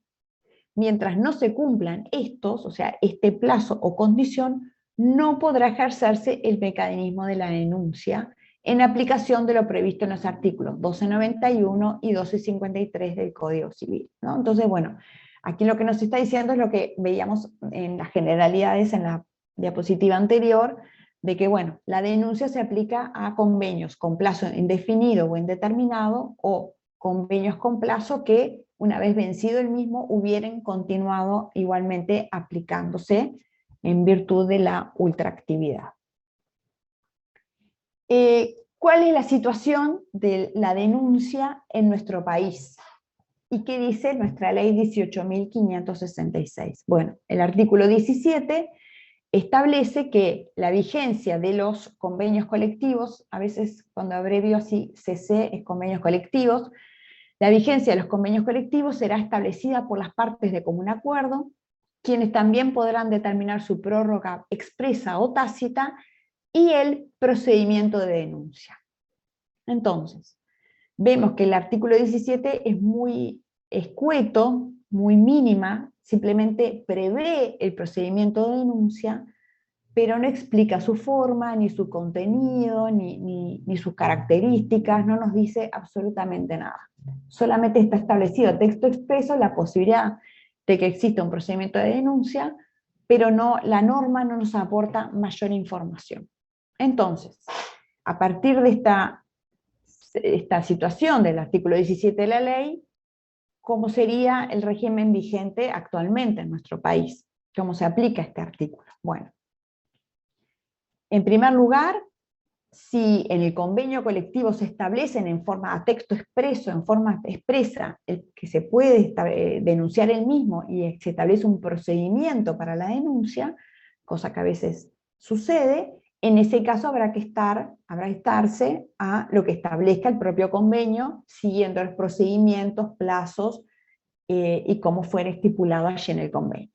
mientras no se cumplan estos, o sea, este plazo o condición, no podrá ejercerse el mecanismo de la denuncia en aplicación de lo previsto en los artículos 1291 y 1253 del Código Civil, ¿no? Entonces, bueno, Aquí lo que nos está diciendo es lo que veíamos en las generalidades en la diapositiva anterior, de que, bueno, la denuncia se aplica a convenios con plazo indefinido o indeterminado, o convenios con plazo que, una vez vencido el mismo, hubieran continuado igualmente aplicándose en virtud de la ultraactividad. ¿Cuál es la situación de la denuncia en nuestro país? ¿Y qué dice nuestra ley 18.566? Bueno, el artículo 17 establece que la vigencia de los convenios colectivos, a veces cuando abrevio así CC es convenios colectivos, la vigencia de los convenios colectivos será establecida por las partes de común acuerdo, quienes también podrán determinar su prórroga expresa o tácita, y el procedimiento de denuncia. Entonces, vemos que el artículo 17 es muy escueto, muy mínima, simplemente prevé el procedimiento de denuncia, pero no explica su forma, ni su contenido, ni sus características, no nos dice absolutamente nada. Solamente está establecido a texto expreso la posibilidad de que exista un procedimiento de denuncia, pero no, la norma no nos aporta mayor información. Entonces, a partir de esta situación del artículo 17 de la ley, ¿cómo sería el régimen vigente actualmente en nuestro país? ¿Cómo se aplica este artículo? Bueno, en primer lugar, si en el convenio colectivo se establecen en forma a texto expreso, en forma expresa, que se puede denunciar el mismo y se establece un procedimiento para la denuncia, cosa que a veces sucede, en ese caso habrá que estarse a lo que establezca el propio convenio, siguiendo los procedimientos, plazos y como fuera estipulado allí en el convenio.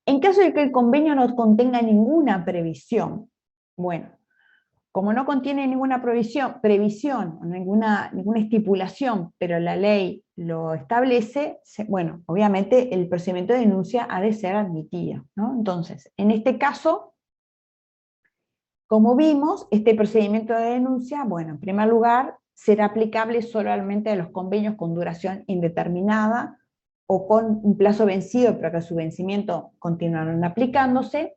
En caso de que el convenio no contenga ninguna previsión, bueno, como no contiene ninguna previsión, ninguna estipulación, pero la ley lo establece, bueno, obviamente el procedimiento de denuncia ha de ser admitido, ¿no? Entonces, en este caso, como vimos, este procedimiento de denuncia, bueno, en primer lugar, será aplicable solamente a los convenios con duración indeterminada o con un plazo vencido, pero que a su vencimiento continuaron aplicándose.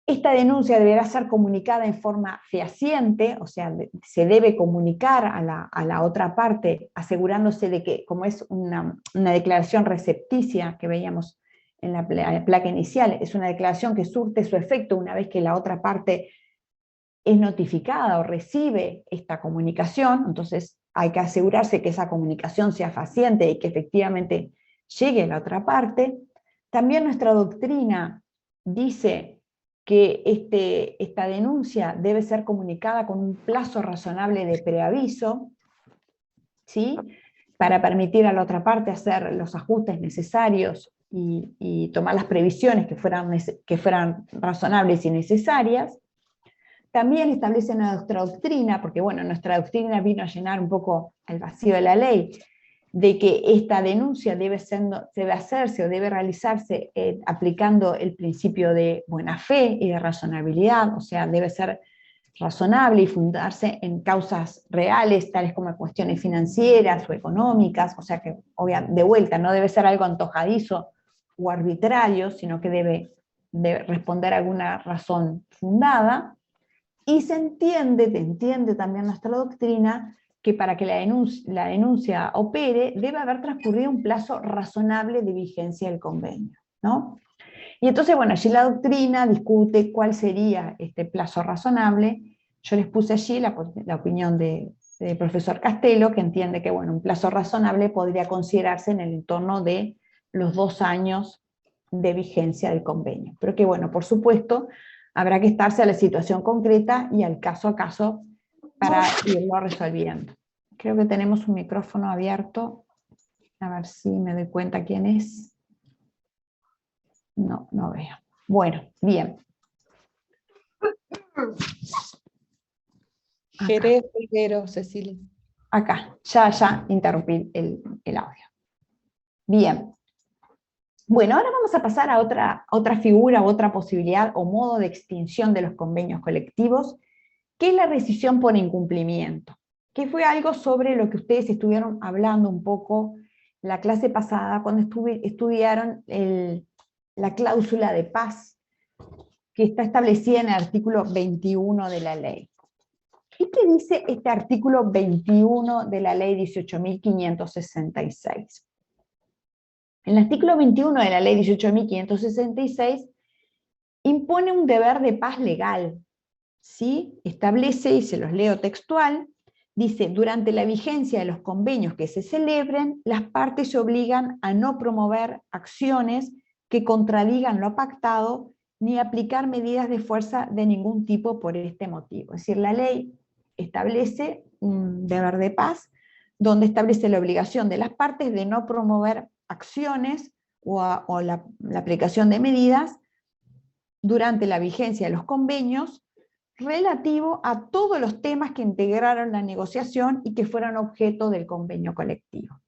Esta denuncia deberá ser comunicada en forma fehaciente, o sea, se debe comunicar a la otra parte, asegurándose de que, como es una declaración recepticia que veíamos en la placa inicial, es una declaración que surte su efecto una vez que la otra parte es notificada o recibe esta comunicación, entonces hay que asegurarse que esa comunicación sea fehaciente y que efectivamente llegue a la otra parte. También nuestra doctrina dice que esta denuncia debe ser comunicada con un plazo razonable de preaviso, ¿sí? Para permitir a la otra parte hacer los ajustes necesarios y tomar las previsiones que fueran razonables y necesarias. También establece nuestra doctrina, porque bueno, nuestra doctrina vino a llenar un poco el vacío de la ley, de que esta denuncia debe hacerse o debe realizarse aplicando el principio de buena fe y de razonabilidad, o sea, debe ser razonable y fundarse en causas reales, tales como cuestiones financieras o económicas, o sea que, de vuelta, no debe ser algo antojadizo o arbitrario, sino que debe responder a alguna razón fundada, y se entiende también nuestra doctrina que para que la denuncia opere debe haber transcurrido un plazo razonable de vigencia del convenio, ¿no? Y entonces, bueno, allí la doctrina discute cuál sería este plazo razonable. Yo les puse allí la opinión del profesor Castelo, que entiende que, bueno, un plazo razonable podría considerarse en el entorno de los 2 años de vigencia del convenio. Pero que, bueno, por supuesto, habrá que estarse a la situación concreta y al caso a caso para irlo resolviendo. Creo que tenemos un micrófono abierto. A ver si me doy cuenta quién es. No veo. Bueno, bien. Jerez Riguero, Cecilia. Acá, ya interrumpí el audio. Bien. Bueno, ahora vamos a pasar a otra figura, otra posibilidad o modo de extinción de los convenios colectivos, que es la rescisión por incumplimiento, que fue algo sobre lo que ustedes estuvieron hablando un poco la clase pasada cuando estudiaron la cláusula de paz que está establecida en el artículo 21 de la ley. ¿Y qué dice este artículo 21 de la ley 18.566? El artículo 21 de la ley 18.566 impone un deber de paz legal, ¿sí? Establece, y se los leo textual, dice: durante la vigencia de los convenios que se celebren, las partes se obligan a no promover acciones que contradigan lo pactado, ni aplicar medidas de fuerza de ningún tipo por este motivo. Es decir, la ley establece un deber de paz, donde establece la obligación de las partes de no promover acciones o la aplicación de medidas durante la vigencia de los convenios relativo a todos los temas que integraron la negociación y que fueran objeto del convenio colectivo.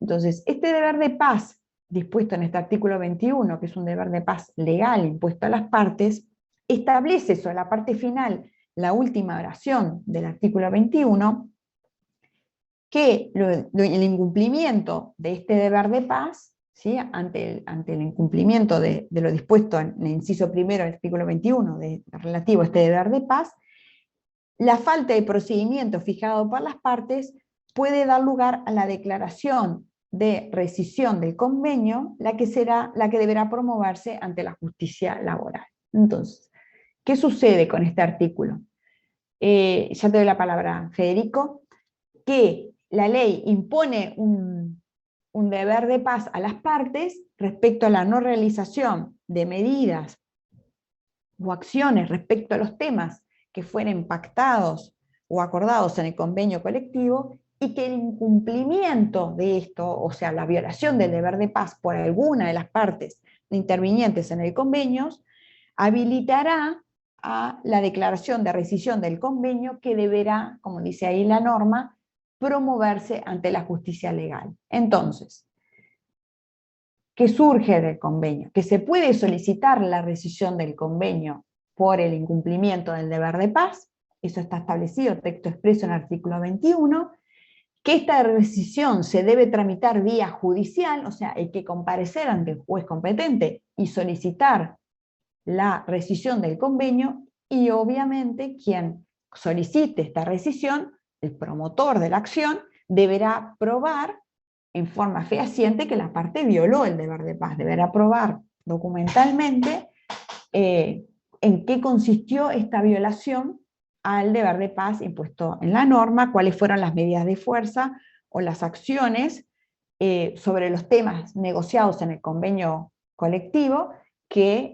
Entonces, este deber de paz dispuesto en este artículo 21, que es un deber de paz legal impuesto a las partes, establece sobre la parte final, la última oración del artículo 21, que el incumplimiento de este deber de paz, ¿sí? ante el incumplimiento de lo dispuesto en el inciso primero del artículo 21 relativo a este deber de paz, la falta de procedimiento fijado por las partes puede dar lugar a la declaración de rescisión del convenio, la que deberá promoverse ante la justicia laboral. Entonces, ¿qué sucede con este artículo? Ya te doy la palabra, Federico, que la ley impone un deber de paz a las partes respecto a la no realización de medidas o acciones respecto a los temas que fueren pactados o acordados en el convenio colectivo, y que el incumplimiento de esto, o sea, la violación del deber de paz por alguna de las partes intervinientes en el convenio, habilitará a la declaración de rescisión del convenio, que deberá, como dice ahí la norma, promoverse ante la justicia legal. Entonces, ¿qué surge del convenio? Que se puede solicitar la rescisión del convenio por el incumplimiento del deber de paz, eso está establecido, texto expreso en el artículo 21, que esta rescisión se debe tramitar vía judicial, o sea, hay que comparecer ante el juez competente y solicitar la rescisión del convenio, y obviamente quien solicite esta rescisión, el promotor de la acción, deberá probar en forma fehaciente que la parte violó el deber de paz, deberá probar documentalmente en qué consistió esta violación al deber de paz impuesto en la norma, cuáles fueron las medidas de fuerza o las acciones sobre los temas negociados en el convenio colectivo que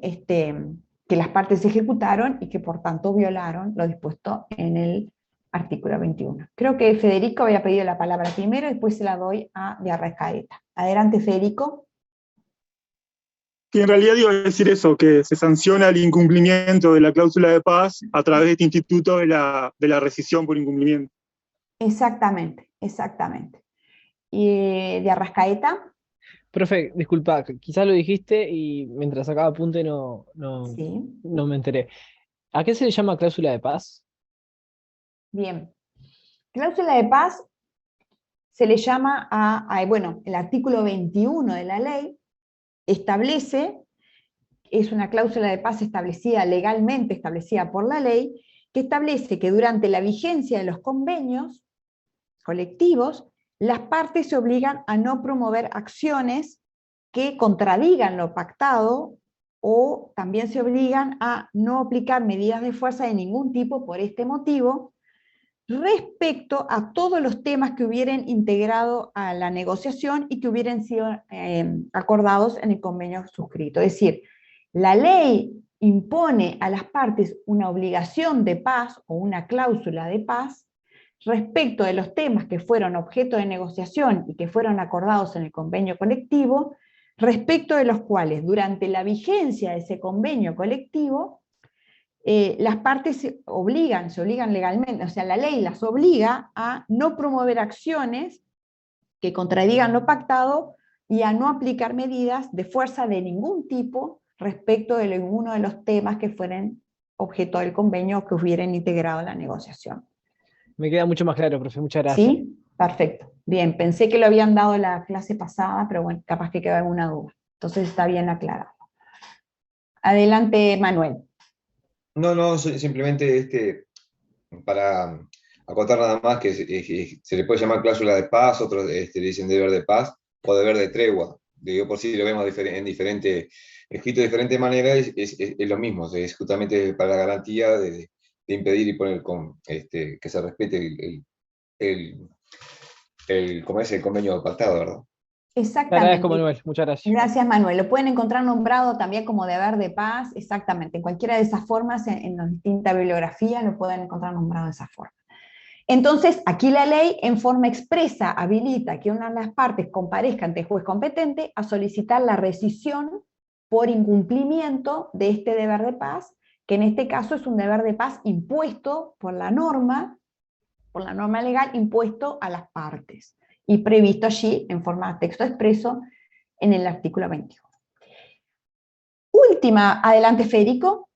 las partes ejecutaron y que por tanto violaron lo dispuesto en el artículo 21. Creo que Federico había pedido la palabra primero, después se la doy a de Arrascaeta. Adelante, Federico. Sí, en realidad iba a decir eso, que se sanciona el incumplimiento de la cláusula de paz a través de este instituto de la rescisión por incumplimiento. Exactamente, exactamente. ¿Y de Arrascaeta? Profe, disculpa, quizás lo dijiste y mientras sacaba apunte no Sí. me enteré. ¿A qué se le llama cláusula de paz? Bien. Cláusula de paz se le llama bueno, el artículo 21 de la ley establece, es una cláusula de paz establecida legalmente, establecida por la ley, que establece que durante la vigencia de los convenios colectivos, las partes se obligan a no promover acciones que contradigan lo pactado, o también se obligan a no aplicar medidas de fuerza de ningún tipo por este motivo, respecto a todos los temas que hubieran integrado a la negociación y que hubieran sido acordados en el convenio suscrito. Es decir, la ley impone a las partes una obligación de paz o una cláusula de paz respecto de los temas que fueron objeto de negociación y que fueron acordados en el convenio colectivo, respecto de los cuales durante la vigencia de ese convenio colectivo las partes se obligan legalmente, o sea, la ley las obliga a no promover acciones que contradigan lo pactado y a no aplicar medidas de fuerza de ningún tipo respecto de ninguno de los temas que fueran objeto del convenio o que hubieran integrado en la negociación. Me queda mucho más claro, profe, muchas gracias. ¿Sí? Perfecto. Bien, pensé que lo habían dado la clase pasada, pero bueno, capaz que queda alguna duda. Entonces está bien aclarado. Adelante, Manuel. No, simplemente para acotar nada más que se le puede llamar cláusula de paz, otros le dicen deber de paz o deber de tregua. Digo, por si lo vemos en escrito de diferente manera, es lo mismo, es justamente para la garantía de impedir y poner que se respete como es el convenio pactado, ¿verdad? Te Exactamente. agradezco, Manuel. Muchas gracias. Gracias, Manuel. Lo pueden encontrar nombrado también como deber de paz, exactamente. En cualquiera de esas formas, en la distinta bibliografía, lo pueden encontrar nombrado de esa forma. Entonces, aquí la ley en forma expresa habilita que una de las partes comparezca ante el juez competente a solicitar la rescisión por incumplimiento de este deber de paz, que en este caso es un deber de paz impuesto por la norma legal, impuesto a las partes, y previsto allí en forma de texto expreso en el artículo 21. Última, adelante Federico.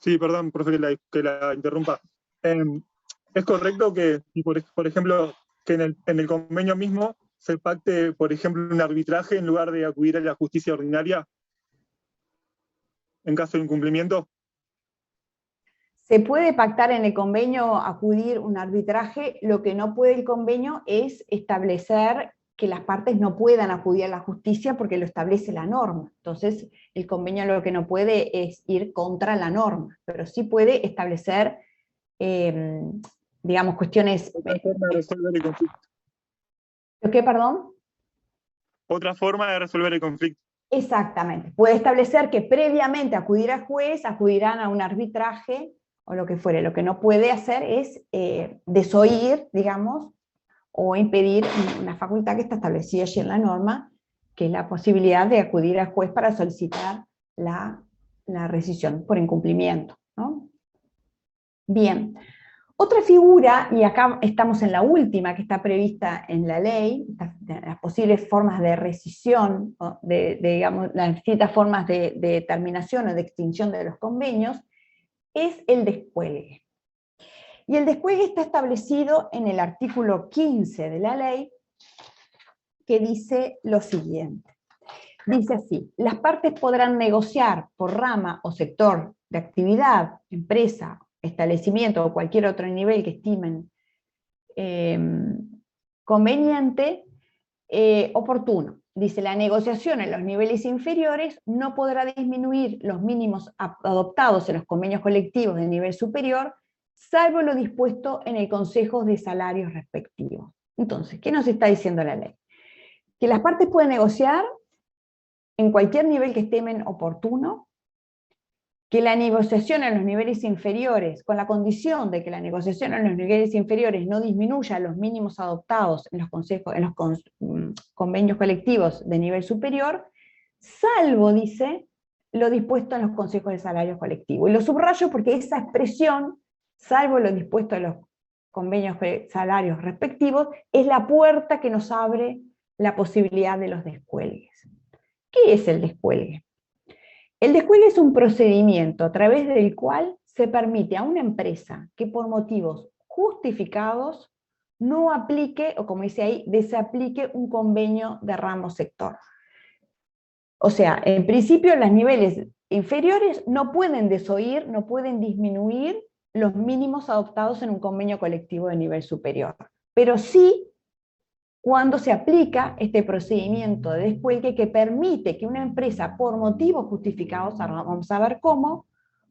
Sí, perdón, profe, que la interrumpa. ¿Es correcto que, si por ejemplo, que en el convenio mismo se pacte, por ejemplo, un arbitraje en lugar de acudir a la justicia ordinaria en caso de incumplimiento? Se puede pactar en el convenio acudir un arbitraje, lo que no puede el convenio es establecer que las partes no puedan acudir a la justicia porque lo establece la norma. Entonces, el convenio lo que no puede es ir contra la norma, pero sí puede establecer, digamos, cuestiones... Otra forma de resolver el conflicto. ¿Qué, perdón? Otra forma de resolver el conflicto. Exactamente. Puede establecer que previamente acudir al juez, acudirán a un arbitraje o lo que fuere. Lo que no puede hacer es desoír, digamos, o impedir una facultad que está establecida allí en la norma, que es la posibilidad de acudir al juez para solicitar la rescisión por incumplimiento, ¿no? Bien. Otra figura, y acá estamos en la última que está prevista en la ley, las posibles formas de rescisión, digamos, las distintas formas de terminación o de extinción de los convenios, es el descuelgue. Y el descuelgue está establecido en el artículo 15 de la ley, que dice lo siguiente. Dice así: las partes podrán negociar por rama o sector de actividad, empresa, establecimiento o cualquier otro nivel que estimen conveniente, oportuno. Dice, la negociación en los niveles inferiores no podrá disminuir los mínimos adoptados en los convenios colectivos de nivel superior, salvo lo dispuesto en el Consejo de Salarios respectivos. Entonces, ¿qué nos está diciendo la ley? Que las partes pueden negociar en cualquier nivel que estimen oportuno, que la negociación en los niveles inferiores, con la condición de que la negociación en los niveles inferiores no disminuya los mínimos adoptados en los convenios colectivos de nivel superior, salvo, dice, lo dispuesto en los consejos de salarios colectivos. Y lo subrayo porque esa expresión, salvo lo dispuesto en los convenios de salarios respectivos, es la puerta que nos abre la posibilidad de los descuelgues. ¿Qué es el descuelgue? El descuelgue es un procedimiento a través del cual se permite a una empresa que por motivos justificados no aplique, o como dice ahí, desaplique un convenio de ramo sector. O sea, en principio los niveles inferiores no pueden desoír, no pueden disminuir los mínimos adoptados en un convenio colectivo de nivel superior. Pero sí cuando se aplica este procedimiento de descuelgue que permite que una empresa, por motivos justificados, ahora vamos a ver cómo,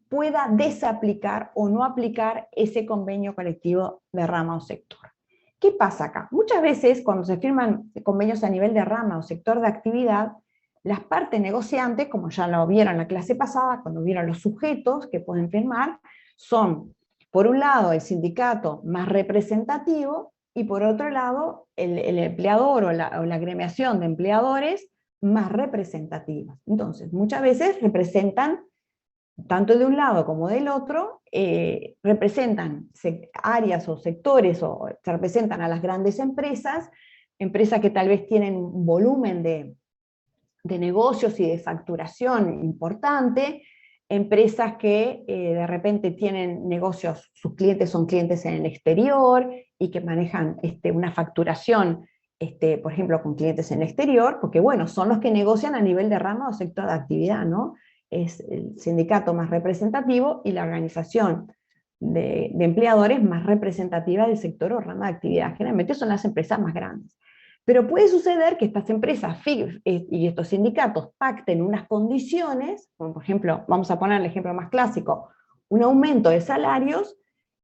pueda desaplicar o no aplicar ese convenio colectivo de rama o sector. ¿Qué pasa acá? Muchas veces cuando se firman convenios a nivel de rama o sector de actividad, las partes negociantes, como ya lo vieron en la clase pasada, cuando vieron los sujetos que pueden firmar, son, por un lado, el sindicato más representativo, y por otro lado, el empleador o la agremiación de empleadores más representativas. Entonces, muchas veces representan, tanto de un lado como del otro, representan áreas o sectores, o se representan a las grandes empresas que tal vez tienen un volumen de negocios y de facturación importante, empresas que de repente tienen negocios, sus clientes son clientes en el exterior y que manejan una facturación, por ejemplo, con clientes en el exterior, porque bueno, son los que negocian a nivel de rama o sector de actividad, ¿no? Es el sindicato más representativo y la organización de empleadores más representativa del sector o rama de actividad. Generalmente son las empresas más grandes. Pero puede suceder que estas empresas y estos sindicatos pacten unas condiciones, como por ejemplo, vamos a poner el ejemplo más clásico, un aumento de salarios,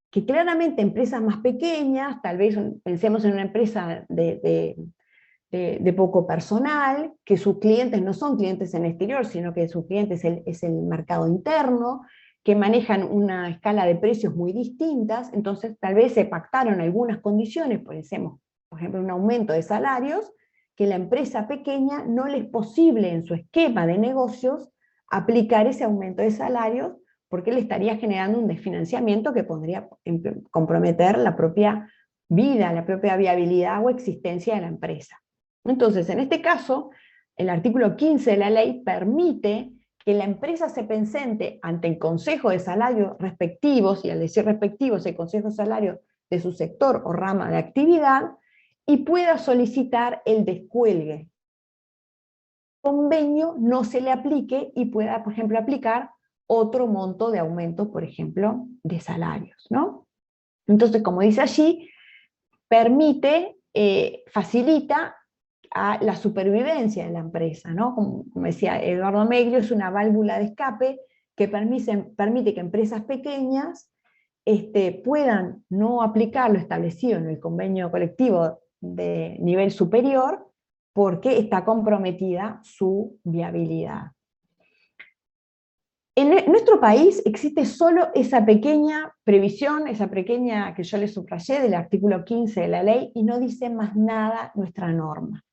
que claramente empresas más pequeñas, tal vez pensemos en una empresa de poco personal, que sus clientes no son clientes en el exterior, sino que su cliente es el mercado interno, que manejan una escala de precios muy distintas, entonces tal vez se pactaron algunas condiciones, por ejemplo, un aumento de salarios, que la empresa pequeña no le es posible en su esquema de negocios aplicar ese aumento de salarios, porque le estaría generando un desfinanciamiento que podría comprometer la propia vida, la propia viabilidad o existencia de la empresa. Entonces, en este caso, el artículo 15 de la ley permite que la empresa se presente ante el Consejo de Salarios respectivos, y al decir respectivos, el Consejo de Salarios de su sector o rama de actividad, y pueda solicitar el descuelgue. El convenio no se le aplique y pueda, por ejemplo, aplicar otro monto de aumento, por ejemplo, de salarios, ¿no? Entonces, como dice allí, permite, facilita a la supervivencia de la empresa, ¿no? Como decía Eduardo Meglio, es una válvula de escape que permite que empresas pequeñas puedan no aplicar lo establecido en el convenio colectivo de nivel superior, porque está comprometida su viabilidad. En nuestro país existe solo esa pequeña previsión, esa pequeña que yo les subrayé del artículo 15 de la ley, y no dice más nada nuestra norma.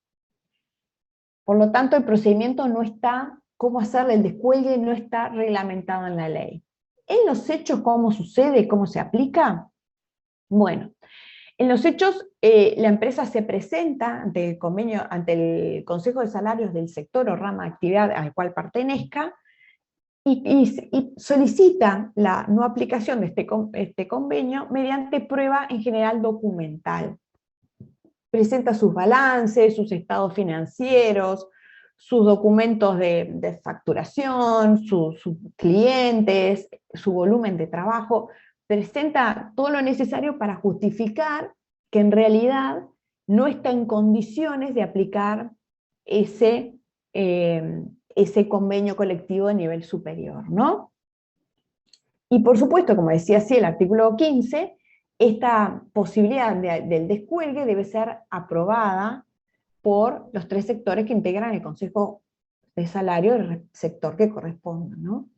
Por lo tanto, el procedimiento no está, cómo hacerle el descuelgue, no está reglamentado en la ley. En los hechos, ¿cómo sucede? ¿Cómo se aplica? Bueno, en los hechos, la empresa se presenta ante el convenio, ante el Consejo de Salarios del sector o rama de actividad al cual pertenezca, y solicita la no aplicación de este convenio mediante prueba en general documental. Presenta sus balances, sus estados financieros, sus documentos de facturación, sus clientes, su volumen de trabajo, presenta todo lo necesario para justificar que en realidad no está en condiciones de aplicar ese convenio colectivo de nivel superior, ¿no? Y por supuesto, como decía así el artículo 15, esta posibilidad del descuelgue debe ser aprobada por los 3 sectores que integran el Consejo de Salario del sector que corresponda, ¿no?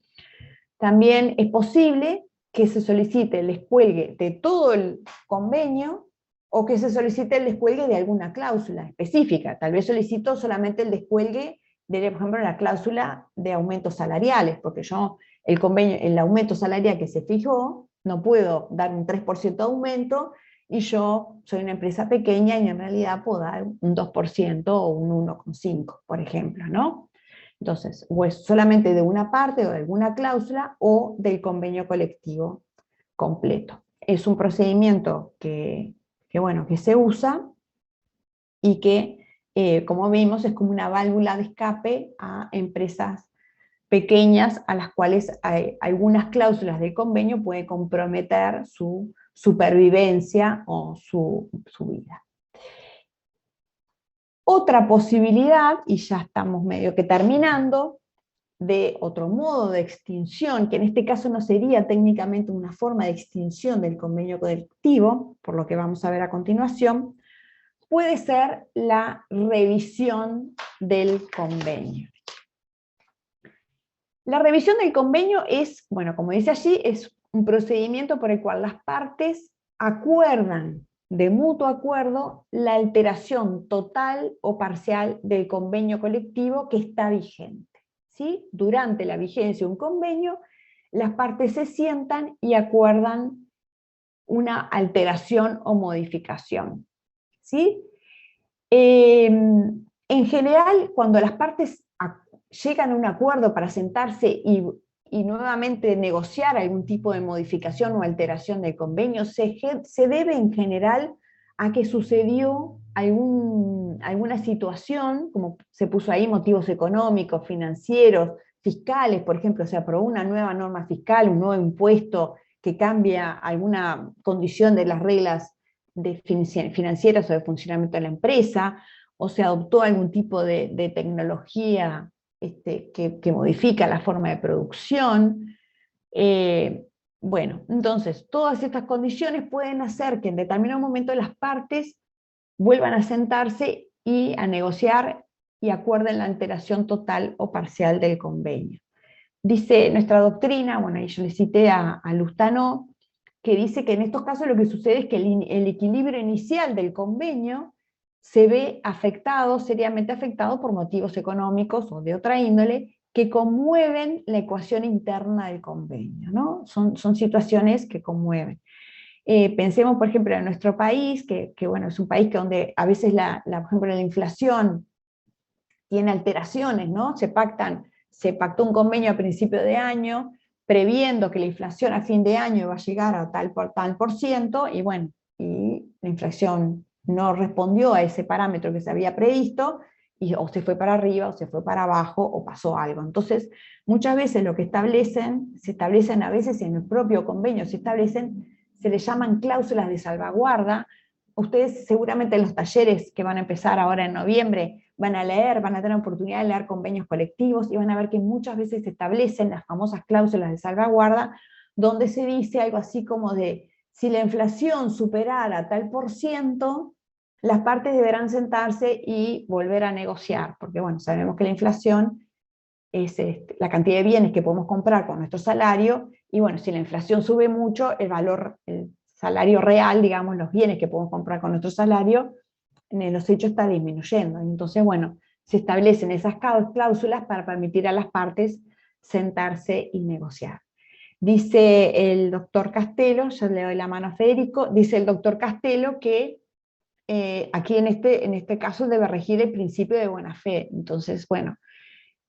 También es posible que se solicite el descuelgue de todo el convenio, o que se solicite el descuelgue de alguna cláusula específica. Tal vez solicito solamente el descuelgue de, por ejemplo, la cláusula de aumentos salariales, porque yo el aumento salarial que se fijó, no puedo dar un 3% de aumento, y yo soy una empresa pequeña y en realidad puedo dar un 2% o un 1,5%, por ejemplo, ¿no? Entonces, o es solamente de una parte o de alguna cláusula, o del convenio colectivo completo. Es un procedimiento que se usa y que, como vimos, es como una válvula de escape a empresas pequeñas a las cuales algunas cláusulas del convenio pueden comprometer su supervivencia o su vida. Otra posibilidad, y ya estamos medio que terminando, de otro modo de extinción, que en este caso no sería técnicamente una forma de extinción del convenio colectivo, por lo que vamos a ver a continuación, puede ser la revisión del convenio. La revisión del convenio es, bueno, como dice allí, es un procedimiento por el cual las partes acuerdan de mutuo acuerdo la alteración total o parcial del convenio colectivo que está vigente, ¿sí? Durante la vigencia de un convenio, las partes se sientan y acuerdan una alteración o modificación, ¿sí? En general, cuando las partes llegan a un acuerdo para sentarse y nuevamente negociar algún tipo de modificación o alteración del convenio, se debe en general a que sucedió alguna situación, como se puso ahí, motivos económicos, financieros, fiscales, por ejemplo, se aprobó una nueva norma fiscal, un nuevo impuesto que cambia alguna condición de las reglas financieras o de funcionamiento de la empresa, o se adoptó algún tipo de tecnología que modifica la forma de producción. Bueno, entonces, todas estas condiciones pueden hacer que en determinado momento las partes vuelvan a sentarse y a negociar y acuerden la alteración total o parcial del convenio. Dice nuestra doctrina, bueno, ahí yo le cité a Lustano, que dice que en estos casos lo que sucede es que el equilibrio inicial del convenio se ve afectado, seriamente afectado por motivos económicos o de otra índole, que conmueven la ecuación interna del convenio, ¿no? Son situaciones que conmueven. Pensemos, por ejemplo, en nuestro país, que bueno, es un país que donde a veces, por ejemplo, la inflación tiene alteraciones, ¿no? Se pactó un convenio a principio de año, previendo que la inflación a fin de año va a llegar a tal por ciento, y bueno, y la inflación no respondió a ese parámetro que se había previsto, y o se fue para arriba, o se fue para abajo, o pasó algo. Entonces, muchas veces lo que se establecen a veces en el propio convenio, se le llaman cláusulas de salvaguarda. Ustedes seguramente en los talleres que van a empezar ahora en noviembre van a tener oportunidad de leer convenios colectivos, y van a ver que muchas veces se establecen las famosas cláusulas de salvaguarda, donde se dice algo así como de, si la inflación superara tal por ciento, las partes deberán sentarse y volver a negociar, porque bueno, sabemos que la inflación es la cantidad de bienes que podemos comprar con nuestro salario, y bueno, si la inflación sube mucho, el salario real, digamos, los bienes que podemos comprar con nuestro salario, en los hechos está disminuyendo. Entonces, bueno, se establecen esas cláusulas para permitir a las partes sentarse y negociar. Dice el doctor Castelo, yo le doy la mano a Federico, dice el doctor Castelo que aquí en este caso debe regir el principio de buena fe. Entonces, bueno,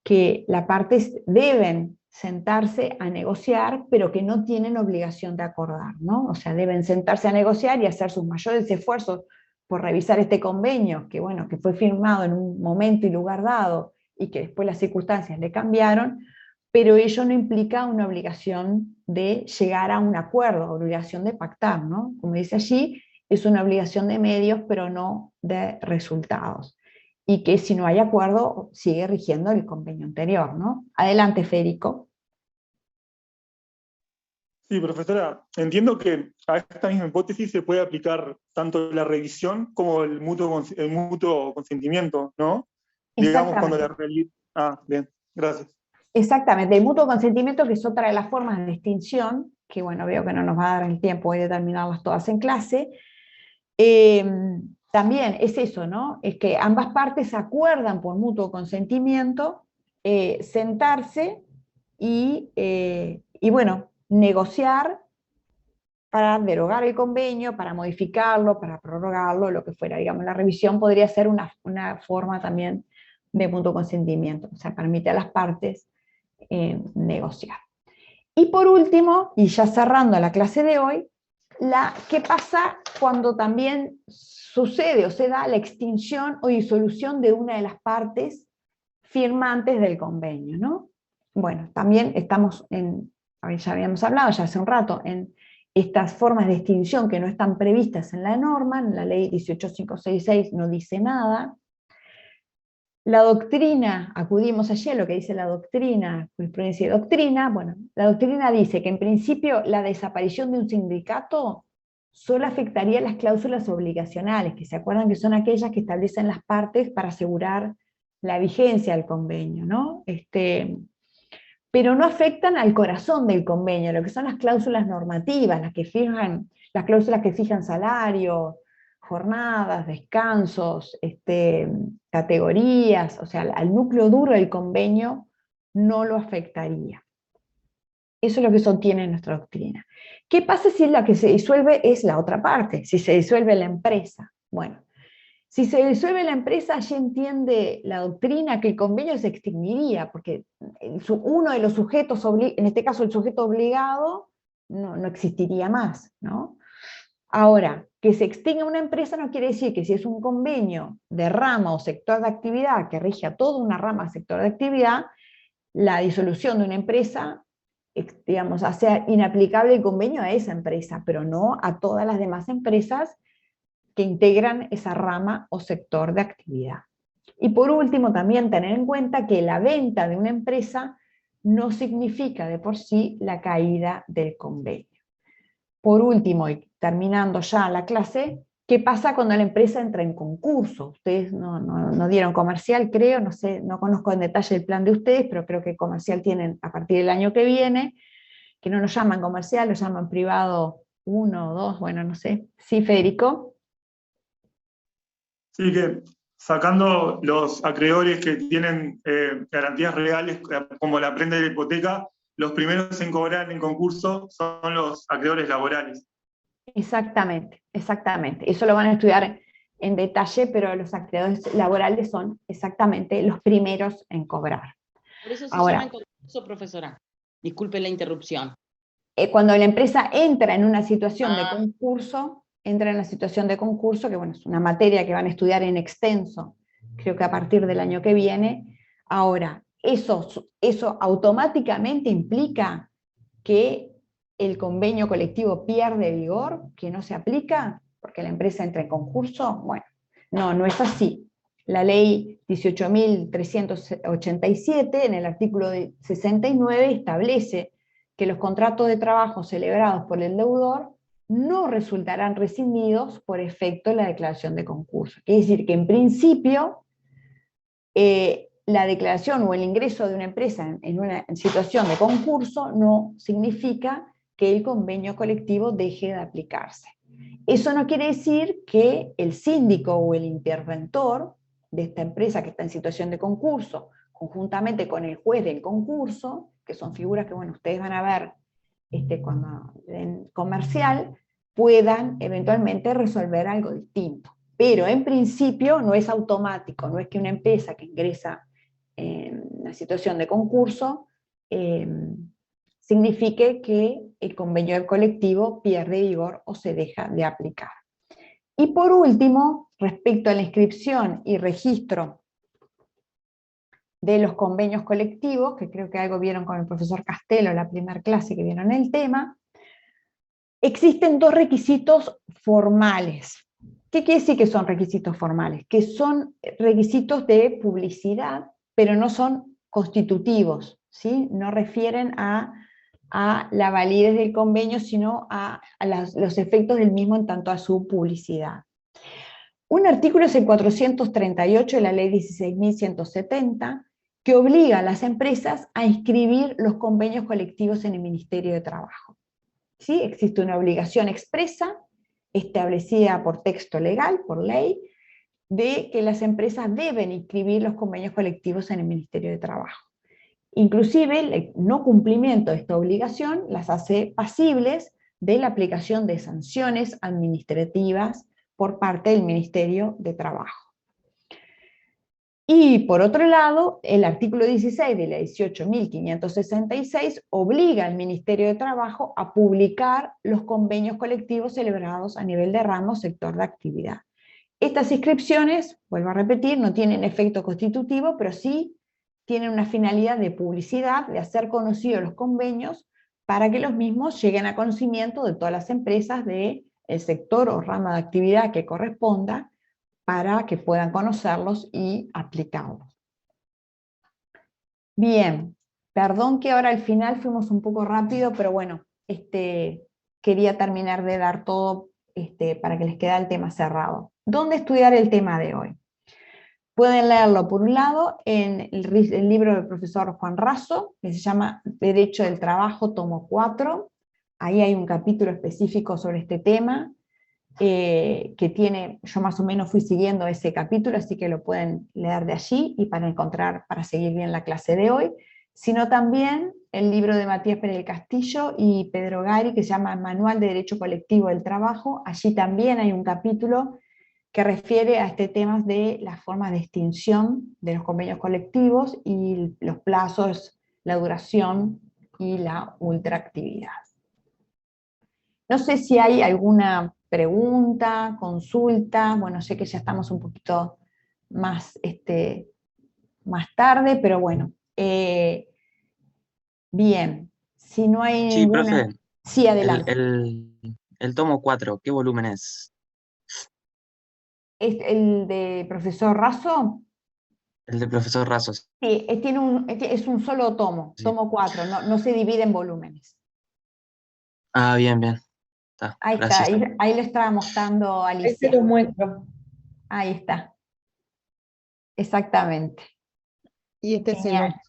que las partes deben sentarse a negociar, pero que no tienen obligación de acordar, ¿no? O sea, deben sentarse a negociar y hacer sus mayores esfuerzos por revisar este convenio, que bueno, que fue firmado en un momento y lugar dado, y que después las circunstancias le cambiaron, pero ello no implica una obligación de llegar a un acuerdo, obligación de pactar, ¿no? Como dice allí, es una obligación de medios, pero no de resultados. Y que si no hay acuerdo, sigue rigiendo el convenio anterior, ¿no? Adelante, Federico. Sí, profesora, entiendo que a esta misma hipótesis se puede aplicar tanto la revisión como el mutuo consentimiento, ¿no? Digamos cuando la realidad... Ah, bien, gracias. Exactamente, el mutuo consentimiento, que es otra de las formas de extinción, que bueno, veo que no nos va a dar el tiempo hoy de terminarlas todas en clase. También es eso, ¿no? Es que ambas partes acuerdan por mutuo consentimiento sentarse y bueno, negociar para derogar el convenio, para modificarlo, para prorrogarlo, lo que fuera. Digamos, la revisión podría ser una forma también de mutuo consentimiento, o sea, permite a las partes negociar. Y por último, y ya cerrando la clase de hoy, ¿qué pasa cuando también sucede o se da la extinción o disolución de una de las partes firmantes del convenio, ¿no? Bueno, también estamos ya habíamos hablado ya hace un rato, en estas formas de extinción que no están previstas en la norma, en la ley 18566 no dice nada. La doctrina, acudimos ayer a lo que dice la doctrina, jurisprudencia y doctrina. Bueno, la doctrina dice que en principio la desaparición de un sindicato solo afectaría las cláusulas obligacionales, que se acuerdan que son aquellas que establecen las partes para asegurar la vigencia del convenio, ¿no? Pero no afectan al corazón del convenio, lo que son las cláusulas normativas, las cláusulas que fijan salario, jornadas, descansos, categorías, o sea, al núcleo duro del convenio no lo afectaría. Eso es lo que sostiene nuestra doctrina. ¿Qué pasa si la que se disuelve es la otra parte? Si se disuelve la empresa. Bueno, Si se disuelve la empresa, allí entiende la doctrina que el convenio se extinguiría, porque uno de los sujetos, en este caso el sujeto obligado, no existiría más, ¿no? Ahora, que se extinga una empresa no quiere decir que si es un convenio de rama o sector de actividad que rige a toda una rama o sector de actividad, la disolución de una empresa, digamos, hace inaplicable el convenio a esa empresa, pero no a todas las demás empresas que integran esa rama o sector de actividad. Y por último, también tener en cuenta que la venta de una empresa no significa de por sí la caída del convenio. Por último, y terminando ya la clase, ¿qué pasa cuando la empresa entra en concurso? Ustedes no dieron comercial, creo, no sé, no conozco en detalle el plan de ustedes, pero creo que comercial tienen a partir del año que viene, que no nos llaman comercial, lo llaman privado 1 o 2, bueno, no sé. ¿Sí, Federico? Sí, que sacando los acreedores que tienen garantías reales, como la prenda de la hipoteca, los primeros en cobrar en concurso son los acreedores laborales. Exactamente, exactamente. Eso lo van a estudiar en detalle, pero los acreedores laborales son exactamente los primeros en cobrar. Por eso se Ahora, llama concurso, profesora. Disculpe la interrupción. Cuando la empresa entra en una situación de concurso, que bueno, es una materia que van a estudiar en extenso, creo que a partir del año que viene. Ahora, eso automáticamente implica que el convenio colectivo pierde vigor, que no se aplica, porque la empresa entra en concurso. Bueno, no es así. La ley 18.387, en el artículo 69, establece que los contratos de trabajo celebrados por el deudor no resultarán rescindidos por efecto de la declaración de concurso. Quiere decir que en principio la declaración o el ingreso de una empresa en una situación de concurso no significa que el convenio colectivo deje de aplicarse. Eso no quiere decir que el síndico o el interventor de esta empresa que está en situación de concurso, conjuntamente con el juez del concurso, que son figuras que bueno, ustedes van a ver cuando en comercial, puedan eventualmente resolver algo distinto. Pero en principio no es automático, no es que una empresa que ingresa en una situación de concurso signifique que el convenio colectivo pierde vigor o se deja de aplicar. Y por último, respecto a la inscripción y registro de los convenios colectivos, que creo que algo vieron con el profesor Castelo, la primera clase que vieron el tema, existen dos requisitos formales. ¿Qué quiere decir que son requisitos formales? Que son requisitos de publicidad, pero no son constitutivos, ¿sí? No refieren a la validez del convenio, sino a los efectos del mismo en tanto a su publicidad. Un artículo es el 438 de la ley 16.170, que obliga a las empresas a inscribir los convenios colectivos en el Ministerio de Trabajo. ¿Sí? Existe una obligación expresa, establecida por texto legal, por ley, de que las empresas deben inscribir los convenios colectivos en el Ministerio de Trabajo. Inclusive el no cumplimiento de esta obligación las hace pasibles de la aplicación de sanciones administrativas por parte del Ministerio de Trabajo. Y por otro lado, el artículo 16 de la 18.566 obliga al Ministerio de Trabajo a publicar los convenios colectivos celebrados a nivel de ramo o sector de actividad. Estas inscripciones, vuelvo a repetir, no tienen efecto constitutivo, pero sí tienen una finalidad de publicidad, de hacer conocidos los convenios, para que los mismos lleguen a conocimiento de todas las empresas del sector o rama de actividad que corresponda, para que puedan conocerlos y aplicarlos. Bien, perdón que ahora al final fuimos un poco rápido, pero bueno, quería terminar de dar todo para que les quede el tema cerrado. ¿Dónde estudiar el tema de hoy? Pueden leerlo por un lado en el libro del profesor Juan Raso, que se llama Derecho del Trabajo, tomo 4. Ahí hay un capítulo específico sobre este tema, que tiene, yo más o menos fui siguiendo ese capítulo, así que lo pueden leer de allí y para seguir bien la clase de hoy, sino también el libro de Matías Pérez del Castillo y Pedro Gari, que se llama Manual de Derecho Colectivo del Trabajo. Allí también hay un capítulo que refiere a este tema de las formas de extinción de los convenios colectivos y los plazos, la duración y la ultraactividad. No sé si hay alguna pregunta, consulta, bueno, sé que ya estamos un poquito más, más tarde, pero bueno. Bien, si no hay Sí, ninguna... profe, Sí, adelante. el tomo 4, ¿qué volumen es? ¿Es el de profesor Razo? El de profesor Razos. Sí, es un solo tomo, Sí. tomo 4, no se divide en volúmenes. Ah, bien, bien. Está, Ahí está, gracias. ahí le estaba mostrando a Ahí te Alicia. lo muestro. Ahí está, exactamente. Y este es el Genial, otro.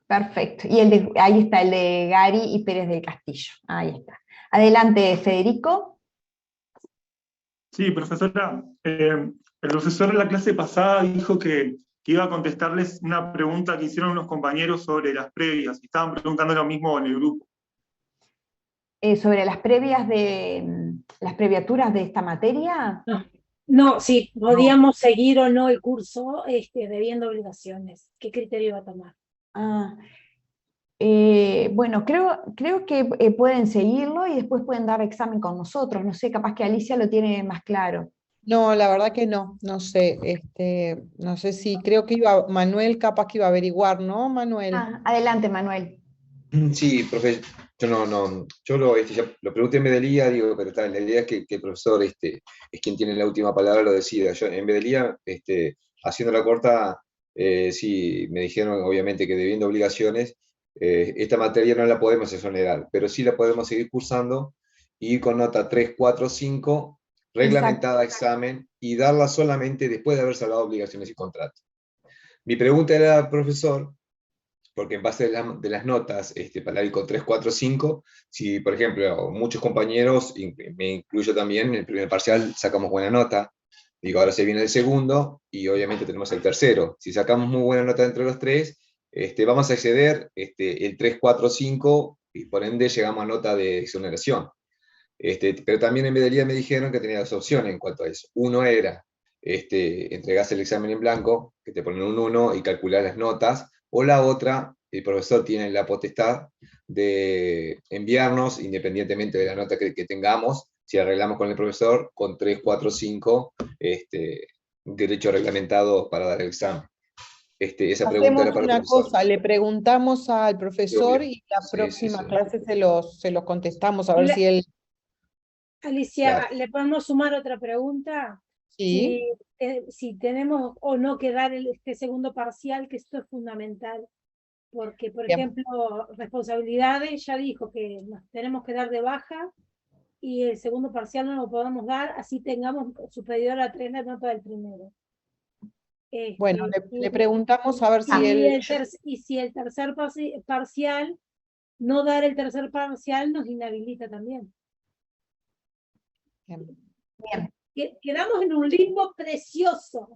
perfecto. Y ahí está el de Gary y Pérez del Castillo. Ahí está. Adelante, Federico. Sí, profesora, el profesor en la clase pasada dijo que iba a contestarles una pregunta que hicieron unos compañeros sobre las previas, y estaban preguntando lo mismo en el grupo. Sobre las previas de las previaturas de esta materia. No, si podíamos seguir o no el curso debiendo obligaciones. ¿Qué criterio va a tomar? Ah, bueno, creo que pueden seguirlo y después pueden dar examen con nosotros. No sé, capaz que Alicia lo tiene más claro. No, la verdad que no sé, no sé si, creo que Manuel capaz que iba a averiguar, ¿no, Manuel? Adelante, Manuel. Sí, profe, yo ya lo pregunté en Medelía, digo, pero la idea es que el profesor es quien tiene la última palabra, lo decida. Yo en Medelía, haciendo la corta, sí, me dijeron obviamente que debiendo obligaciones, esta materia no la podemos exonerar, pero sí la podemos seguir cursando y con nota 3, 4, 5, reglamentada a examen y darla solamente después de haber salvado obligaciones y contratos. Mi pregunta era, profesor, porque en base de las notas, para ir con 3, 4, 5, si por ejemplo muchos compañeros, me incluyo también, en el primer parcial sacamos buena nota, digo, ahora se viene el segundo, y obviamente tenemos el tercero. Si sacamos muy buena nota entre los tres, vamos a exceder el 3, 4, 5, y por ende llegamos a nota de exoneración. Pero también en Medelía me dijeron que tenía dos opciones en cuanto a eso. Uno era, entregarse el examen en blanco, que te ponen un 1 y calcular las notas, o la otra, el profesor tiene la potestad de enviarnos, independientemente de la nota que tengamos, si arreglamos con el profesor, con 3, 4, 5, derecho reglamentado para dar el examen. Esa pregunta Hacemos era para el una profesor. cosa, le preguntamos al Sí, profesor obvio. y la Sí, próxima sí. clase se los contestamos, a ver si él... Alicia, Claro. ¿le podemos sumar otra pregunta? Sí. Si tenemos o no que dar este segundo parcial, que esto es fundamental. Porque, por Bien. ejemplo, responsabilidades, ya dijo que nos tenemos que dar de baja y el segundo parcial no lo podemos dar, así tengamos superior a 3 la nota del primero. Bueno, le preguntamos a ver si él... Y si el tercer parcial, no dar el tercer parcial nos inhabilita también. Bien. Quedamos en un limbo precioso.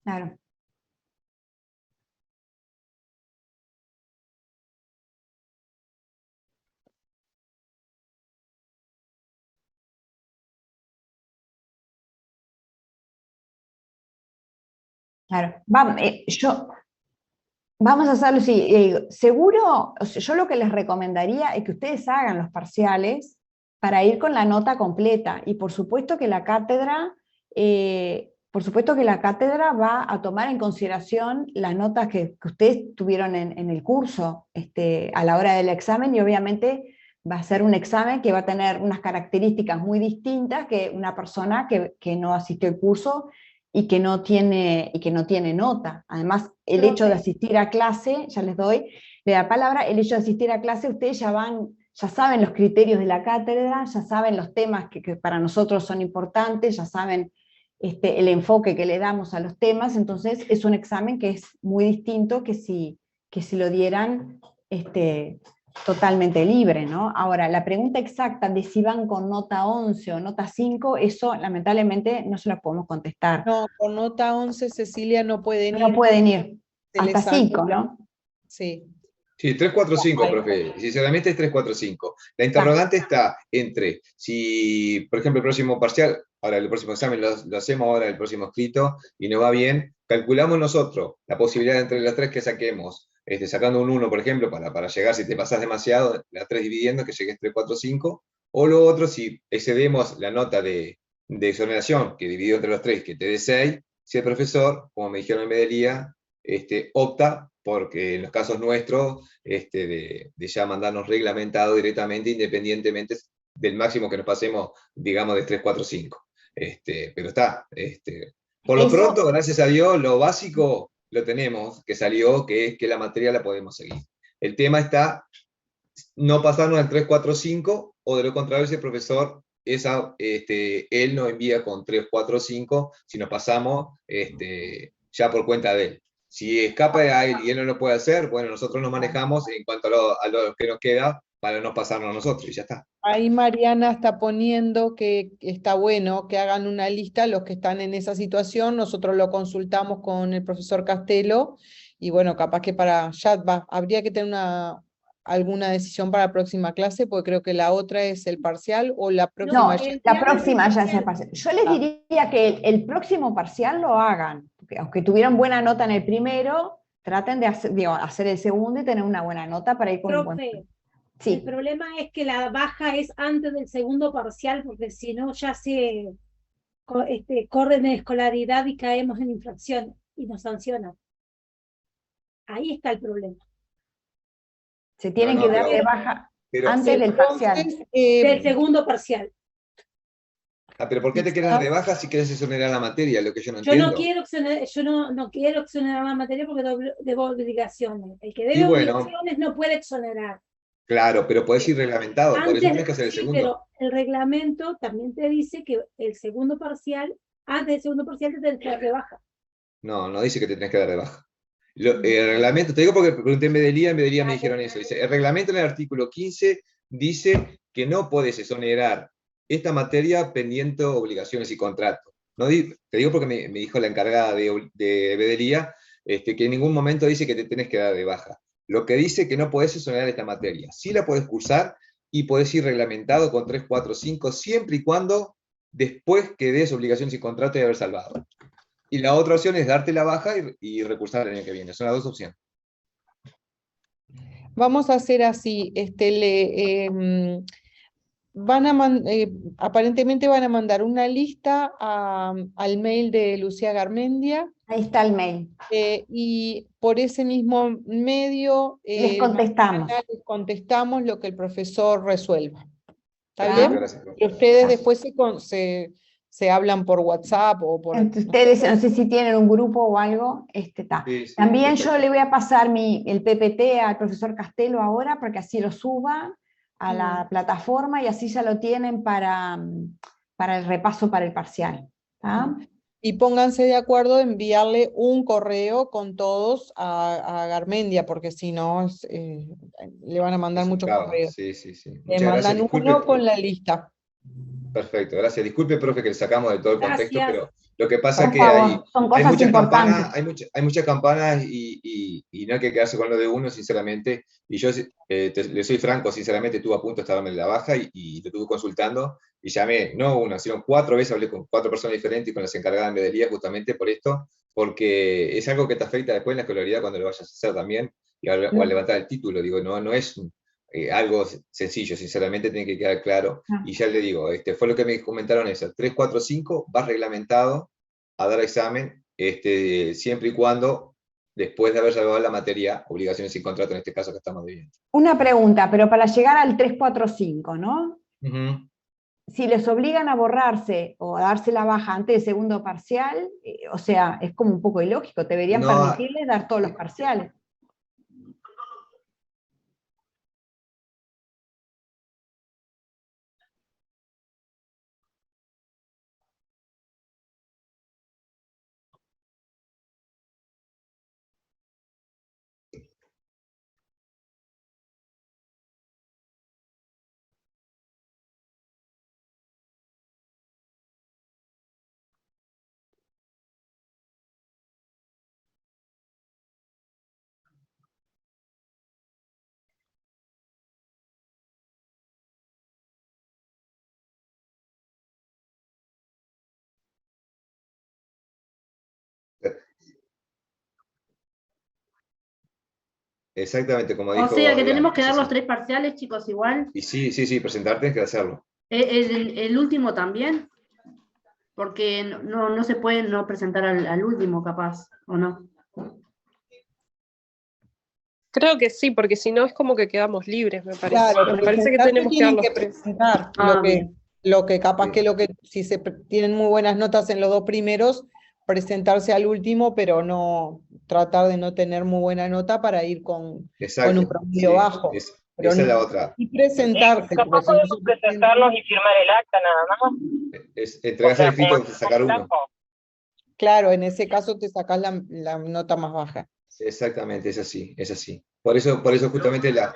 Claro. Claro. Vamos a hacerlo así. Seguro, o sea, yo lo que les recomendaría es que ustedes hagan los parciales para ir con la nota completa. Y por supuesto que la cátedra va a tomar en consideración las notas que ustedes tuvieron en el curso a la hora del examen, y obviamente va a ser un examen que va a tener unas características muy distintas que una persona que no asistió al curso y que no tiene nota. Además, el hecho de asistir a clase, ya les doy la palabra, el hecho de asistir a clase, ustedes ya saben los criterios de la cátedra, ya saben los temas que para nosotros son importantes, ya saben el enfoque que le damos a los temas. Entonces es un examen que es muy distinto que si lo dieran totalmente libre, ¿no? Ahora, la pregunta exacta de si van con nota 11 o nota 5, eso lamentablemente no se la podemos contestar. No, con nota 11 Cecilia no pueden ir. No pueden ir, Se hasta les 5, anula. ¿no? Sí. Sí, 3, 4, 5, Vale. profe. Sinceramente es 3, 4, 5. La Está. interrogante está entre si, por ejemplo, el próximo parcial, ahora el próximo examen lo hacemos ahora, el próximo escrito, y nos va bien, calculamos nosotros la posibilidad entre las tres que saquemos, sacando un 1, por ejemplo, para llegar, si te pasas demasiado, las 3 dividiendo, que llegues 3, 4, 5, o lo otro, si excedemos la nota de exoneración, que dividido entre los 3, que te dé 6, si el profesor, como me dijeron en Medelía, opta porque en los casos nuestros, de ya mandarnos reglamentado directamente, independientemente del máximo que nos pasemos, digamos, de 3, 4, 5. Pero está. Por lo Eso- pronto, gracias a Dios, lo básico lo tenemos, que salió, que es que la materia la podemos seguir. El tema está no pasarnos al 3, 4, 5, o de lo contrario, si el profesor él nos envía con 3, 4, 5, si nos pasamos ya por cuenta de él. Si escapa a él y él no lo puede hacer, bueno, nosotros nos manejamos en cuanto a lo que nos queda para no pasarnos a nosotros, y ya está. Ahí Mariana está poniendo que está bueno que hagan una lista los que están en esa situación. Nosotros lo consultamos con el profesor Castelo y bueno, capaz que habría que tener alguna decisión para la próxima clase, porque creo que la otra es el parcial o la próxima. No, el la final próxima del ya es el parcial. parcial. Yo les diría que el próximo parcial lo hagan, porque aunque tuvieran buena nota en el primero, traten de hacer el segundo y tener una buena nota para ir con un buen. Profe, el Sí, problema es que la baja es antes del segundo parcial, porque si no ya corren de escolaridad y caemos en infracción y nos sancionan. Ahí está el problema. se tienen No, que no, dar pero- de baja pero- antes del parcial. Entonces, Del segundo parcial. pero ¿por qué te quieres dar de baja si quieres exonerar la materia? Lo que yo no Yo entiendo. no quiero exonerar, no quiero exonerar la materia porque debo obligaciones. El que Y debe bueno, obligaciones no puede exonerar. claro, pero podés ir reglamentado, por eso tenés que hacer el Sí, segundo. pero el reglamento también te dice que el segundo parcial, antes del segundo parcial te tenés que dar de baja. No, no dice que te tenés que dar de baja. El reglamento, te digo porque pregunté en Medelía me dijeron eso. Dice, el reglamento en el artículo 15 dice que no podés exonerar esta materia pendiente obligaciones y contratos. No, te digo porque me dijo la encargada de Medelía que en ningún momento dice que te tenés que dar de baja. Lo que dice que no podés exonerar esta materia. Sí la podés cursar y podés ir reglamentado con 3, 4, 5, siempre y cuando después que des obligaciones y contratos de haber salvado. Y la otra opción es darte la baja y recursar el año que viene. Son las dos opciones. vamos a hacer así, aparentemente van a mandar una lista al mail de Lucía Garmendia Ahí está el mail. y por ese mismo medio Les contestamos. mañana les contestamos lo que el profesor resuelva. ¿Está Ah. bien? Gracias, profe. Y ustedes después se hablan por WhatsApp o por... Entre ustedes, no sé si tienen un grupo o algo, está. Sí, sí, También perfecto. yo le voy a pasar el PPT al profesor Castelo ahora, porque así lo suba a la plataforma y así ya lo tienen para el repaso para el parcial. ¿Tá? Y pónganse de acuerdo de enviarle un correo con todos a Garmendia, porque si no le van a mandar Es un muchos caos. correos. Sí, sí, sí. Le Muchas gracias. mandan Disculpe, uno con la lista. perfecto, gracias. Disculpe, profe, que le sacamos de todo el contexto, Gracias. pero lo que pasa es Por que favor, son hay cosas muchas campanas, importantes. hay muchas campanas y no hay que quedarse con lo de uno, sinceramente. Y yo le soy franco, sinceramente, estuve a punto de estarme en la baja y lo estuve consultando y llamé, no una, sino 4 veces, hablé con 4 personas diferentes y con las encargadas de Medelía justamente por esto, porque es algo que te afecta después en la escolaridad cuando lo vayas a hacer también, o al levantar el título, digo, no es algo sencillo, sinceramente tiene que quedar claro. Y ya le digo, fue lo que me comentaron eso, 3, 4, 5, vas reglamentado a dar examen, siempre y cuando, después de haber salvado la materia, obligaciones y contrato en este caso que estamos viviendo. Una pregunta, pero para llegar al 345, ¿no? Ujú. Si les obligan a borrarse o a darse la baja antes del segundo parcial, o sea, es como un poco ilógico, deberían No, permitirles dar todos los parciales. Exactamente, como O dijo sea que Adrián, tenemos que es dar los así. 3 parciales, chicos, igual. Y sí, presentarte es que hacerlo. El último también, porque no se puede no presentar al último, capaz, ¿o no? Creo que sí, porque si no es como que quedamos libres, me parece. Claro, Me parece que presentarse tenemos que dar tienen los que tres. presentar. Ah, bien. Lo que capaz Sí. que si tienen muy buenas notas en los 2 primeros, presentarse al último, pero no tratar de no tener muy buena nota para ir con un Exacto, promedio sí, bajo. Pero esa es la otra. y presentarse, Capaz porque si no podemos se presenta- presentarnos y firmar el acta nada más. Entregarse el escrito como y sacar uno. claro, en ese caso te sacás la nota más baja. Exactamente, es así, es así. Por eso justamente la...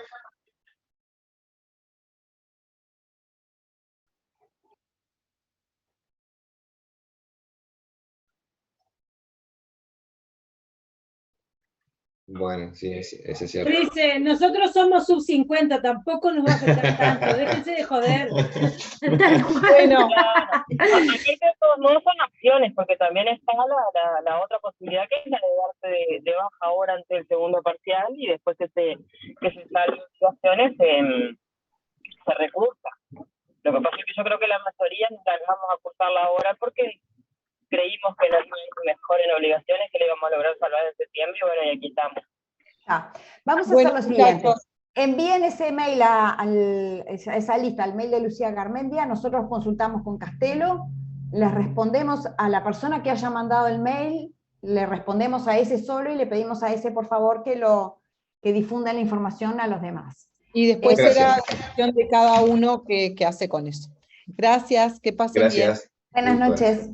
Bueno, sí, es cierto. Dice, nosotros somos sub 50, tampoco nos va a afectar tanto, déjense de joder. Tal cual. Bueno, Aquí de todos modos son opciones, porque también está la otra posibilidad que es la de darte de baja ahora ante el segundo parcial y después que se salen situaciones se recursa. Lo que pasa es que yo creo que la mayoría nos largamos a cursarla ahora porque creímos que nos iba a ir mejor en obligaciones, que le íbamos a lograr salvar en septiembre, y bueno, y aquí estamos. Vamos a Bueno, hacer lo siguiente. muchachos. Envíen ese mail esa lista, al mail de Lucía Garmendia, nosotros consultamos con Castelo, les respondemos a la persona que haya mandado el mail, le respondemos a ese solo y le pedimos a ese, por favor, que difunda la información a los demás. Y después Gracias. será decisión de cada uno que hace con eso. Gracias, que pasen bien. Gracias. Buenas Sí, bueno. noches.